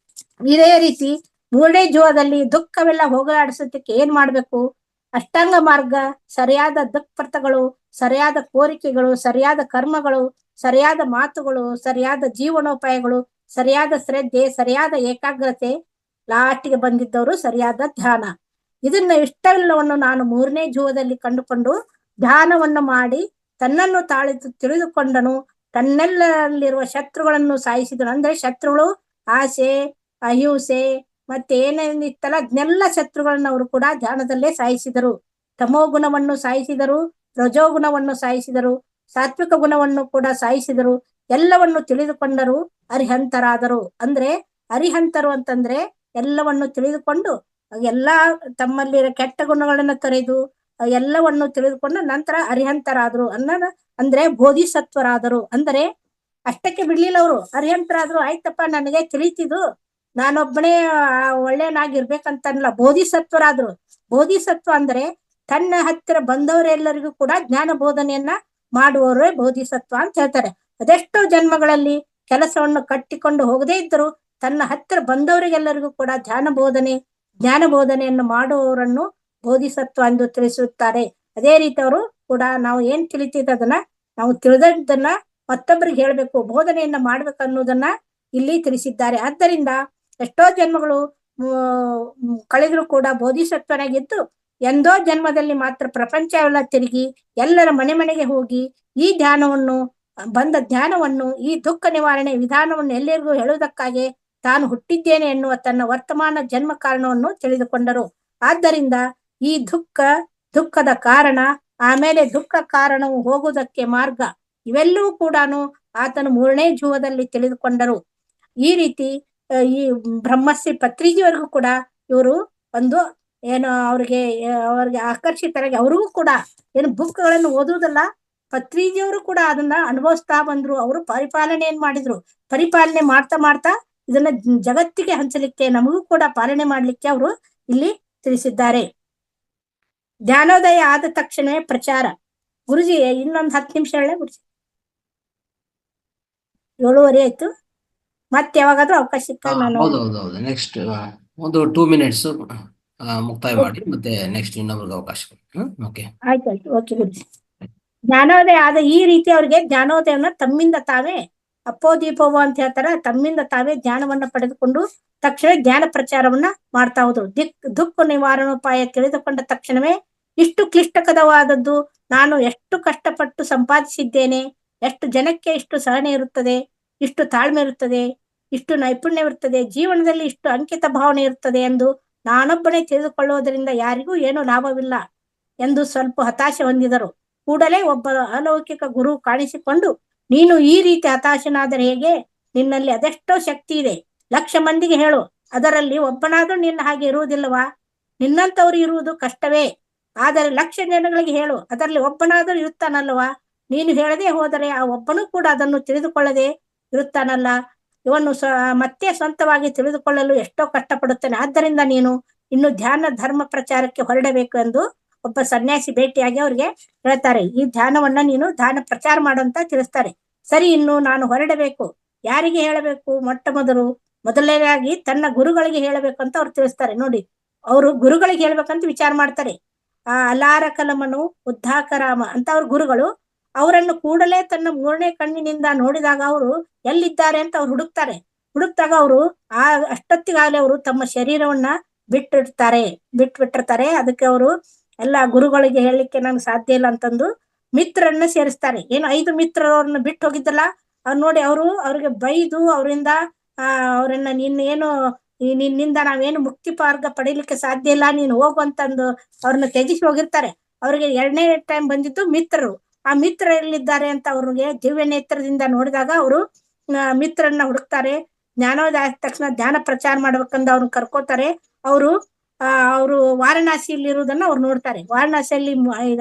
ಇದೇ ರೀತಿ 3ನೇ ಜೂವದಲ್ಲಿ ದುಃಖವೆಲ್ಲ ಹೋಗಲಾಡಿಸೋದಕ್ಕೆ ಏನ್ ಮಾಡ್ಬೇಕು, ಅಷ್ಟಾಂಗ ಮಾರ್ಗ, ಸರಿಯಾದ ದುಃಖಪಥಗಳು, ಸರಿಯಾದ ಕೋರಿಕೆಗಳು, ಸರಿಯಾದ ಕರ್ಮಗಳು, ಸರಿಯಾದ ಮಾತುಗಳು, ಸರಿಯಾದ ಜೀವನೋಪಾಯಗಳು, ಸರಿಯಾದ ಶ್ರದ್ಧೆ, ಸರಿಯಾದ ಏಕಾಗ್ರತೆ, ಲಾಸ್ಟಿಗೆ ಬಂದಿದ್ದವರು ಸರಿಯಾದ ಧ್ಯಾನ. ಇದನ್ನ ಇಷ್ಟೆಲ್ಲವನ್ನು ನಾನು 3ನೇ ಜೂವದಲ್ಲಿ ಕಂಡುಕೊಂಡು ಧ್ಯಾನವನ್ನು ಮಾಡಿ ತನ್ನನ್ನು ತಿಳಿದುಕೊಂಡನು. ತನ್ನೆಲ್ಲರಲ್ಲಿರುವ ಶತ್ರುಗಳನ್ನು ಸಾಯಿಸಿದನು. ಅಂದ್ರೆ ಶತ್ರುಗಳು ಆಸೆ, ಅಹಿಂಸೆ ಮತ್ತೆ ಏನೇನಿತ್ತಲ್ಲ ಅದನ್ನೆಲ್ಲ ಶತ್ರುಗಳನ್ನ ಅವರು ಕೂಡ ಧ್ಯಾನದಲ್ಲೇ ಸಾಯಿಸಿದರು. ತಮೋ ಗುಣವನ್ನು ಸಾಯಿಸಿದರು, ರಜೋಗುಣವನ್ನು ಸಾಯಿಸಿದರು, ಸಾತ್ವಿಕ ಗುಣವನ್ನು ಕೂಡ ಸಾಯಿಸಿದರು. ಎಲ್ಲವನ್ನು ತಿಳಿದುಕೊಂಡರು, ಅರಿಹಂತರಾದರು. ಅಂದ್ರೆ ಅರಿಹಂತರು ಅಂತಂದ್ರೆ ಎಲ್ಲವನ್ನು ತಿಳಿದುಕೊಂಡು ಎಲ್ಲಾ ತಮ್ಮಲ್ಲಿರೋ ಕೆಟ್ಟ ಗುಣಗಳನ್ನ ತೊರೆದು ಎಲ್ಲವನ್ನು ತಿಳಿದುಕೊಂಡು ನಂತರ ಅರಿಹಂತರಾದರು ಅಂದ್ರೆ ಬೋಧಿಸತ್ವರಾದರು. ಅಂದ್ರೆ ಅಷ್ಟಕ್ಕೆ ಬಿಡ್ಲಿಲ್ಲ ಅವರು, ಅರಿಹಂತರಾದ್ರು. ಆಯ್ತಪ್ಪ ನನಗೆ ತಿಳಿತಿದ್ದು, ನಾನೊಬ್ಬನೇ ಒಳ್ಳೆಯನಾಗಿರ್ಬೇಕಂತಲ್ಲ, ಬೋಧಿಸತ್ವರಾದ್ರು. ಬೋಧಿಸತ್ವ ಅಂದ್ರೆ ತನ್ನ ಹತ್ತಿರ ಬಂದವರೆಲ್ಲರಿಗೂ ಕೂಡ ಜ್ಞಾನ ಬೋಧನೆಯನ್ನ ಮಾಡುವವರೇ ಬೋಧಿಸತ್ವ ಅಂತ ಹೇಳ್ತಾರೆ. ಅದೆಷ್ಟೋ ಜನ್ಮಗಳಲ್ಲಿ ಕೆಲಸವನ್ನು ಕಟ್ಟಿಕೊಂಡು ಹೋಗದೇ ಇದ್ದರು ತನ್ನ ಹತ್ತಿರ ಬಂದವರಿಗೆಲ್ಲರಿಗೂ ಕೂಡ ಜ್ಞಾನ ಬೋಧನೆಯನ್ನು ಮಾಡುವವರನ್ನು ಬೋಧಿಸತ್ವ ಎಂದು ತಿಳಿಸುತ್ತಾರೆ. ಅದೇ ರೀತಿ ಅವರು ಕೂಡ ನಾವು ಏನ್ ತಿಳಿತಿದ್ದ ಅದನ್ನ ನಾವು ತಿಳಿದದ್ದನ್ನ ಮತ್ತೊಬ್ಬರಿಗೆ ಹೇಳ್ಬೇಕು, ಬೋಧನೆಯನ್ನ ಮಾಡ್ಬೇಕು ಅನ್ನೋದನ್ನ ಇಲ್ಲಿ ತಿಳಿಸಿದ್ದಾರೆ. ಆದ್ದರಿಂದ ಎಷ್ಟೋ ಜನ್ಮಗಳು ಕಳೆದ್ರು ಕೂಡ ಬೋಧಿಸತ್ವನಾಗಿದ್ದು ಎಂದೋ ಜನ್ಮದಲ್ಲಿ ಮಾತ್ರ ಪ್ರಪಂಚ ಎಲ್ಲ ತಿರುಗಿ ಎಲ್ಲರ ಮನೆಗೆ ಹೋಗಿ ಈ ಧ್ಯಾನವನ್ನು ಈ ದುಃಖ ನಿವಾರಣೆ ವಿಧಾನವನ್ನು ಎಲ್ಲರಿಗೂ ಹೇಳುವುದಕ್ಕಾಗಿ ತಾನು ಹುಟ್ಟಿದ್ದೇನೆ ಎನ್ನುವ ತನ್ನ ವರ್ತಮಾನ ಜನ್ಮ ಕಾರಣವನ್ನು ತಿಳಿದುಕೊಂಡರು. ಆದ್ದರಿಂದ ಈ ದುಃಖದ ಕಾರಣ, ಆಮೇಲೆ ದುಃಖ ಕಾರಣವು ಹೋಗುವುದಕ್ಕೆ ಮಾರ್ಗ, ಇವೆಲ್ಲವೂ ಕೂಡ ಆತನು 3ನೇ ಜೂವದಲ್ಲಿ ತಿಳಿದುಕೊಂಡರು. ಈ ರೀತಿ ಈ ಬ್ರಹ್ಮಶ್ರೀ ಪತ್ರಿಜಿಯವರೆಗೂ ಕೂಡ ಇವರು ಒಂದು ಅವ್ರಿಗೆ ಆಕರ್ಷಿತರಾಗಿ ಅವ್ರಿಗೂ ಕೂಡ ಏನು ಬುಕ್ಗಳನ್ನು ಓದುವುದಲ್ಲ, ಪತ್ರಿಜಿಯವರು ಕೂಡ ಅದನ್ನ ಅನುಭವಿಸ್ತಾ ಬಂದ್ರು. ಅವರು ಪರಿಪಾಲನೆಯನ್ನು ಮಾಡಿದ್ರು. ಪರಿಪಾಲನೆ ಮಾಡ್ತಾ ಮಾಡ್ತಾ ಇದನ್ನ ಜಗತ್ತಿಗೆ ಹಂಚಲಿಕ್ಕೆ, ನಮಗೂ ಕೂಡ ಪಾಲನೆ ಮಾಡ್ಲಿಕ್ಕೆ ಅವರು ಇಲ್ಲಿ ತಿಳಿಸಿದ್ದಾರೆ. ಧ್ಯಾನೋದಯ ಆದ ತಕ್ಷಣವೇ ಪ್ರಚಾರ. ಗುರುಜಿ ಇನ್ನೊಂದು 10 ನಿಮಿಷ ಹೇಳ ಗುರುಜಿ. 7:30 ಆಯ್ತು. ಮತ್ತೆ ಯಾವಾಗಾದ್ರೂ ಅವಕಾಶ ಸಿಕ್ಕಾಗ ನಾನು ನೆಕ್ಸ್ಟ್ ಒಂದು 2 ಮಿನಿಟ್ಸ್ ಮುಕ್ತಾಯ ಮಾಡಿ ಮತ್ತೆ ನೆಕ್ಸ್ಟ್ ಇನ್ನೊಬ್ರಿಗೆ ಅವಕಾಶ. ಆಯ್ತಾಯ್ತು, ಓಕೆ ಗುರುಜಿ. ಜ್ಞಾನೋದಯ ಆದ ಈ ರೀತಿ ಅವ್ರಿಗೆ ಜ್ಞಾನೋದಯವನ್ನ ತಮ್ಮಿಂದ ತಾವೇ ಅಪ್ಪೋ ದೀಪೋವೋ ಅಂತ ಹೇಳ್ತಾರ, ತಮ್ಮಿಂದ ತಾವೇ ಜ್ಞಾನವನ್ನ ಪಡೆದುಕೊಂಡು ತಕ್ಷಣ ಜ್ಞಾನ ಪ್ರಚಾರವನ್ನ ಮಾಡ್ತಾ ಹೋದ್ರು. ದುಃಖ ನಿವಾರಣೋಪಾಯ ತಿಳಿದುಕೊಂಡ ತಕ್ಷಣವೇ ಇಷ್ಟು ಕ್ಲಿಷ್ಟಕರವಾದದ್ದು ನಾನು ಎಷ್ಟು ಕಷ್ಟಪಟ್ಟು ಸಂಪಾದಿಸಿದ್ದೇನೆ, ಎಷ್ಟು ಜನಕ್ಕೆ ಇಷ್ಟು ಸಹನೆ ಇರುತ್ತದೆ, ಇಷ್ಟು ತಾಳ್ಮೆ ಇರುತ್ತದೆ, ಇಷ್ಟು ನೈಪುಣ್ಯವಿರುತ್ತದೆ, ಜೀವನದಲ್ಲಿ ಇಷ್ಟು ಅಂಕಿತ ಭಾವನೆ ಇರುತ್ತದೆ ಎಂದು ನಾನೊಬ್ಬನೇ ತಿಳಿದುಕೊಳ್ಳುವುದರಿಂದ ಯಾರಿಗೂ ಏನೂ ಲಾಭವಿಲ್ಲ ಎಂದು ಸ್ವಲ್ಪ ಹತಾಶೆ ಹೊಂದಿದರು. ಕೂಡಲೇ ಒಬ್ಬ ಅಲೌಕಿಕ ಗುರು ಕಾಣಿಸಿಕೊಂಡು, ನೀನು ಈ ರೀತಿ ಹತಾಶನಾದರೆ ಹೇಗೆ? ನಿನ್ನಲ್ಲಿ ಅದೆಷ್ಟೋ ಶಕ್ತಿ ಇದೆ, 1,00,000 ಮಂದಿಗೆ ಹೇಳು, ಅದರಲ್ಲಿ ಒಬ್ಬನಾದ್ರೂ ನಿನ್ನ ಹಾಗೆ ಇರುವುದಿಲ್ಲವಾ? ನಿನ್ನಂತವ್ರು ಇರುವುದು ಕಷ್ಟವೇ, ಆದರೆ 1,00,000 ಜನಗಳಿಗೆ ಹೇಳು, ಅದರಲ್ಲಿ ಒಬ್ಬನಾದ್ರೂ ಇರುತ್ತಾನಲ್ವಾ? ನೀನು ಹೇಳದೆ ಹೋದರೆ ಆ ಒಬ್ಬನೂ ಕೂಡ ಅದನ್ನು ತಿಳಿದುಕೊಳ್ಳದೆ ಇರುತ್ತಾನಲ್ಲ. ಇವನು ಮತ್ತೆ ಸ್ವಂತವಾಗಿ ತಿಳಿದುಕೊಳ್ಳಲು ಎಷ್ಟೋ ಕಷ್ಟಪಡುತ್ತಾನೆ. ಆದ್ದರಿಂದ ನೀನು ಇನ್ನು ಧ್ಯಾನ ಧರ್ಮ ಪ್ರಚಾರಕ್ಕೆ ಹೊರಡಬೇಕು ಎಂದು ಒಬ್ಬ ಸನ್ಯಾಸಿ ಭೇಟಿಯಾಗಿ ಅವ್ರಿಗೆ ಹೇಳ್ತಾರೆ. ಈ ಧ್ಯಾನವನ್ನ ನೀನು ಧ್ಯಾನ ಪ್ರಚಾರ ಮಾಡಂತ ತಿಳಿಸ್ತಾರೆ. ಸರಿ, ಇನ್ನು ನಾನು ಹೊರಡಬೇಕು, ಯಾರಿಗೆ ಹೇಳಬೇಕು? ಮೊದಲನೇದಾಗಿ ತನ್ನ ಗುರುಗಳಿಗೆ ಹೇಳಬೇಕು ಅಂತ ಅವ್ರು ತಿಳಿಸ್ತಾರೆ. ನೋಡಿ, ಅವರು ಗುರುಗಳಿಗೆ ಹೇಳ್ಬೇಕಂತ ವಿಚಾರ ಮಾಡ್ತಾರೆ. ಅಲಾರ ಕಲಮನು ಉದ್ದಾಕರಾಮ ಅಂತ ಅವ್ರ ಗುರುಗಳು. ಅವರನ್ನು ಕೂಡಲೇ ತನ್ನ 3ನೇ ಕಣ್ಣಿನಿಂದ ನೋಡಿದಾಗ ಅವರು ಎಲ್ಲಿದ್ದಾರೆ ಅಂತ ಅವ್ರು ಹುಡುಕ್ತಾಗ ಅವರು ಅಷ್ಟೊತ್ತಿಗಾಗಲೇ ಅವರು ತಮ್ಮ ಶರೀರವನ್ನ ಬಿಟ್ಟಿರ್ತಾರೆ. ಅದಕ್ಕೆ ಅವರು ಎಲ್ಲ ಗುರುಗಳಿಗೆ ಹೇಳಲಿಕ್ಕೆ ನಂಗೆ ಸಾಧ್ಯ ಇಲ್ಲ ಅಂತಂದು ಮಿತ್ರರನ್ನ ಸೇರಿಸ್ತಾರೆ. ಏನು 5 ಮಿತ್ರರು ಅವ್ರನ್ನ ಬಿಟ್ಟು ಹೋಗಿದ್ದಲ್ಲ, ಅವ್ರು ನೋಡಿ ಅವ್ರಿಗೆ ಬೈದು ಅವರಿಂದ ಅವ್ರನ್ನ ನಿನ್ನಿಂದ ನಾವೇನು ಮುಕ್ತಿ ಮಾರ್ಗ ಪಡೀಲಿಕ್ಕೆ ಸಾಧ್ಯ ಇಲ್ಲ, ನೀನು ಹೋಗು ಅಂತಂದು ಅವ್ರನ್ನ ತ್ಯಜಿಸಿ ಹೋಗಿರ್ತಾರೆ. ಅವ್ರಿಗೆ 2ನೇ ಟೈಮ್ ಬಂದಿದ್ದು ಮಿತ್ರರು. ಆ ಮಿತ್ರ ಎಲ್ಲಿದ್ದಾರೆ ಅಂತ ಅವ್ರಿಗೆ ದಿವ್ಯ ನೇತ್ರದಿಂದ ನೋಡಿದಾಗ ಅವರು ಮಿತ್ರರನ್ನ ಹುಡುಕ್ತಾರೆ. ಜ್ಞಾನೋದಯ ಆದ ತಕ್ಷಣ ಧ್ಯಾನ ಪ್ರಚಾರ ಮಾಡ್ಬೇಕಂದ ಅವ್ರನ್ನ ಕರ್ಕೋತಾರೆ. ಅವರು ವಾರಣಾಸಿಯಲ್ಲಿ ಇರುವುದನ್ನ ಅವ್ರು ನೋಡ್ತಾರೆ. ವಾರಣಾಸಿಯಲ್ಲಿ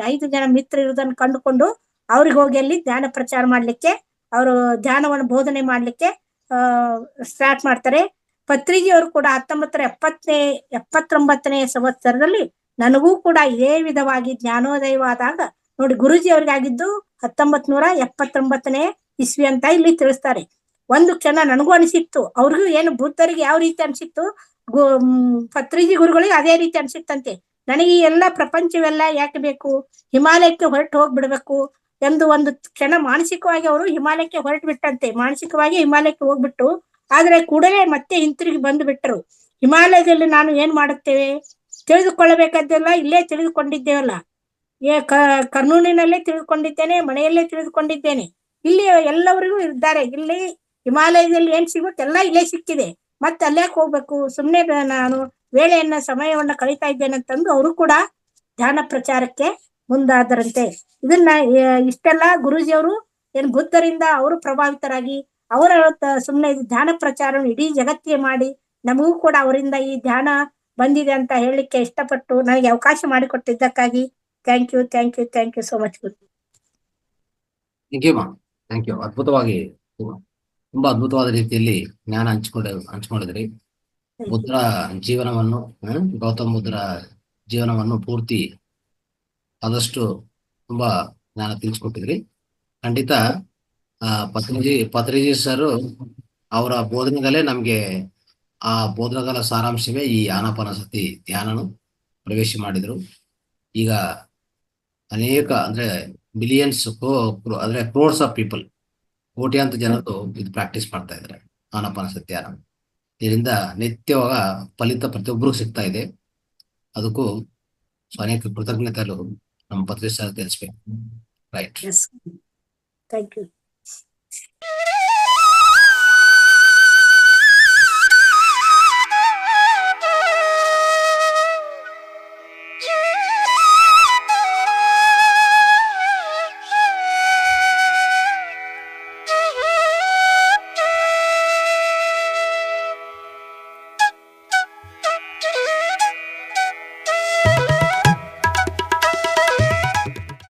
5 ಜನ ಮಿತ್ರ ಇರುವುದನ್ನ ಕಂಡುಕೊಂಡು ಅವ್ರಿಗೆ ಹೋಗಿ ಅಲ್ಲಿ ಧ್ಯಾನ ಪ್ರಚಾರ ಮಾಡ್ಲಿಕ್ಕೆ, ಅವರು ಧ್ಯಾನವನ್ನು ಬೋಧನೆ ಮಾಡ್ಲಿಕ್ಕೆ ಸ್ಟಾರ್ಟ್ ಮಾಡ್ತಾರೆ. ಪತ್ರಿಜಿ ಅವರು ಕೂಡ 1979ನೇ ಸಂವತ್ಸರದಲ್ಲಿ ನನಗೂ ಕೂಡ ಇದೇ ವಿಧವಾಗಿ ಜ್ಞಾನೋದಯವಾದಾಗ, ನೋಡಿ ಗುರುಜಿ ಅವ್ರಿಗೆ ಆಗಿದ್ದು 1979ನೇ ಇಸ್ವಿ ಅಂತ ಇಲ್ಲಿ ತಿಳಿಸ್ತಾರೆ. ಒಂದು ಕ್ಷಣ ನನಗೂ ಅನಿಸಿತ್ತು, ಅವ್ರಿಗೂ ಏನು ಬುದ್ಧರಿಗೆ ಯಾವ ರೀತಿ ಅನ್ಸಿತ್ತು, ಪತ್ರಿಜಿ ಗುರುಗಳಿಗೆ ಅದೇ ರೀತಿ ಅನ್ಸಿತ್ತಂತೆ. ನನಗೆ ಈ ಎಲ್ಲ ಪ್ರಪಂಚವೆಲ್ಲ ಯಾಕೆ ಬೇಕು, ಹಿಮಾಲಯಕ್ಕೆ ಹೊರಟು ಹೋಗ್ಬಿಡ್ಬೇಕು ಎಂದು ಒಂದು ಕ್ಷಣ ಮಾನಸಿಕವಾಗಿ ಅವರು ಹಿಮಾಲಯಕ್ಕೆ ಹೊರಟು ಬಿಟ್ಟಂತೆ. ಮಾನಸಿಕವಾಗಿ ಹಿಮಾಲಯಕ್ಕೆ ಹೋಗ್ಬಿಟ್ಟು, ಆದ್ರೆ ಕೂಡಲೇ ಮತ್ತೆ ಹಿಂತಿರುಗಿ ಬಂದು ಬಿಟ್ಟರು. ಹಿಮಾಲಯದಲ್ಲಿ ನಾನು ಏನ್ ಮಾಡುತ್ತೇವೆ, ತಿಳಿದುಕೊಳ್ಳಬೇಕಾದ್ದೆಲ್ಲ ಇಲ್ಲೇ ತಿಳಿದುಕೊಂಡಿದ್ದೇವಲ್ಲ, ಕರ್ನೂಲಿನಲ್ಲೇ ತಿಳಿದುಕೊಂಡಿದ್ದೇನೆ, ಮನೆಯಲ್ಲೇ ತಿಳಿದುಕೊಂಡಿದ್ದೇನೆ, ಇಲ್ಲಿ ಎಲ್ಲವರಿಗೂ ಇದ್ದಾರೆ. ಇಲ್ಲಿ ಹಿಮಾಲಯದಲ್ಲಿ ಏನ್ ಸಿಗುತ್ತೆ ಎಲ್ಲ ಇಲ್ಲೇ ಸಿಕ್ಕಿದೆ, ಮತ್ತೆ ಅಲ್ಯಾಕೆ ಹೋಗ್ಬೇಕು, ಸುಮ್ನೆ ನಾನು ಸಮಯವನ್ನ ಕಳೀತಾ ಇದ್ದೇನೆ ಅಂತಂದು ಅವರು ಕೂಡ ಧ್ಯಾನ ಪ್ರಚಾರಕ್ಕೆ ಮುಂದಾದರಂತೆ. ಇದನ್ನ ಇಷ್ಟೆಲ್ಲ ಗುರೂಜಿಯವರು ಏನ್ ಬುದ್ಧರಿಂದ ಅವರು ಪ್ರಭಾವಿತರಾಗಿ ಅವರ ಸುಮ್ನೆ ಧ್ಯಾನ ಪ್ರಚಾರವನ್ನು ಇಡೀ ಜಗತ್ತಿಗೆ ಮಾಡಿ ನಮಗೂ ಕೂಡ ಅವರಿಂದ ಈ ಧ್ಯಾನ ಬಂದಿದೆ ಅಂತ ಹೇಳಲಿಕ್ಕೆ ಇಷ್ಟಪಟ್ಟು ನನಗೆ ಅವಕಾಶ ಮಾಡಿಕೊಟ್ಟಿದ್ದಕ್ಕಾಗಿ thank you so much. Thank you. ಅದ್ಭುತವಾಗಿ, ತುಂಬಾ ಅದ್ಭುತವಾದ ರೀತಿಯಲ್ಲಿ ಜ್ಞಾನ ಹಂಚ್ಕೊಂಡಿದ್ರಿ. ಬುದ್ಧರ ಜೀವನವನ್ನು, ಗೌತಮ ಬುದ್ಧರ ಜೀವನವನ್ನು ಪೂರ್ತಿ ಆದಷ್ಟು ತುಂಬಾ ಜ್ಞಾನ ತಿಳಿಸ್ಕೊಟ್ಟಿದ್ರಿ. ಖಂಡಿತ ಪತ್ರಿಜಿ ಸರ್ ಅವರ ಬೋಧನೆಗಳೇ ನಮ್ಗೆ, ಆ ಬೋಧನೆಗಳ ಸಾರಾಂಶವೇ ಈ ಆನಾಪಾನಸತಿ ಧ್ಯಾನನು ಪ್ರವೇಶ ಮಾಡಿದ್ರು. ಈಗ ಅನೇಕ ಅಂದ್ರೆ ಬಿಲಿಯನ್ಸ್ ಅಂದ್ರೆ ಕ್ರೋರ್ಸ್ ಆಫ್ ಪೀಪಲ್, ಕೋಟ್ಯಾಂತರ ಜನರು ಇದು ಪ್ರಾಕ್ಟೀಸ್ ಮಾಡ್ತಾ ಇದ್ದಾರೆ ಆನಾಪಾನಸತಿ ಧ್ಯಾನ. ಇದರಿಂದ ನಿತ್ಯವಾಗ ಫಲಿತ ಪ್ರತಿಯೊಬ್ಬರಿಗೂ ಸಿಗ್ತಾ ಇದೆ. ಅದಕ್ಕೂ ಅನೇಕ ಕೃತಜ್ಞತೆಗಳು ನಮ್ಮ ಪತ್ರಿಕೆ ಸರ್ ತಿಳಿಸ್ಬೇಕು. ರೈಟ್. Thank you.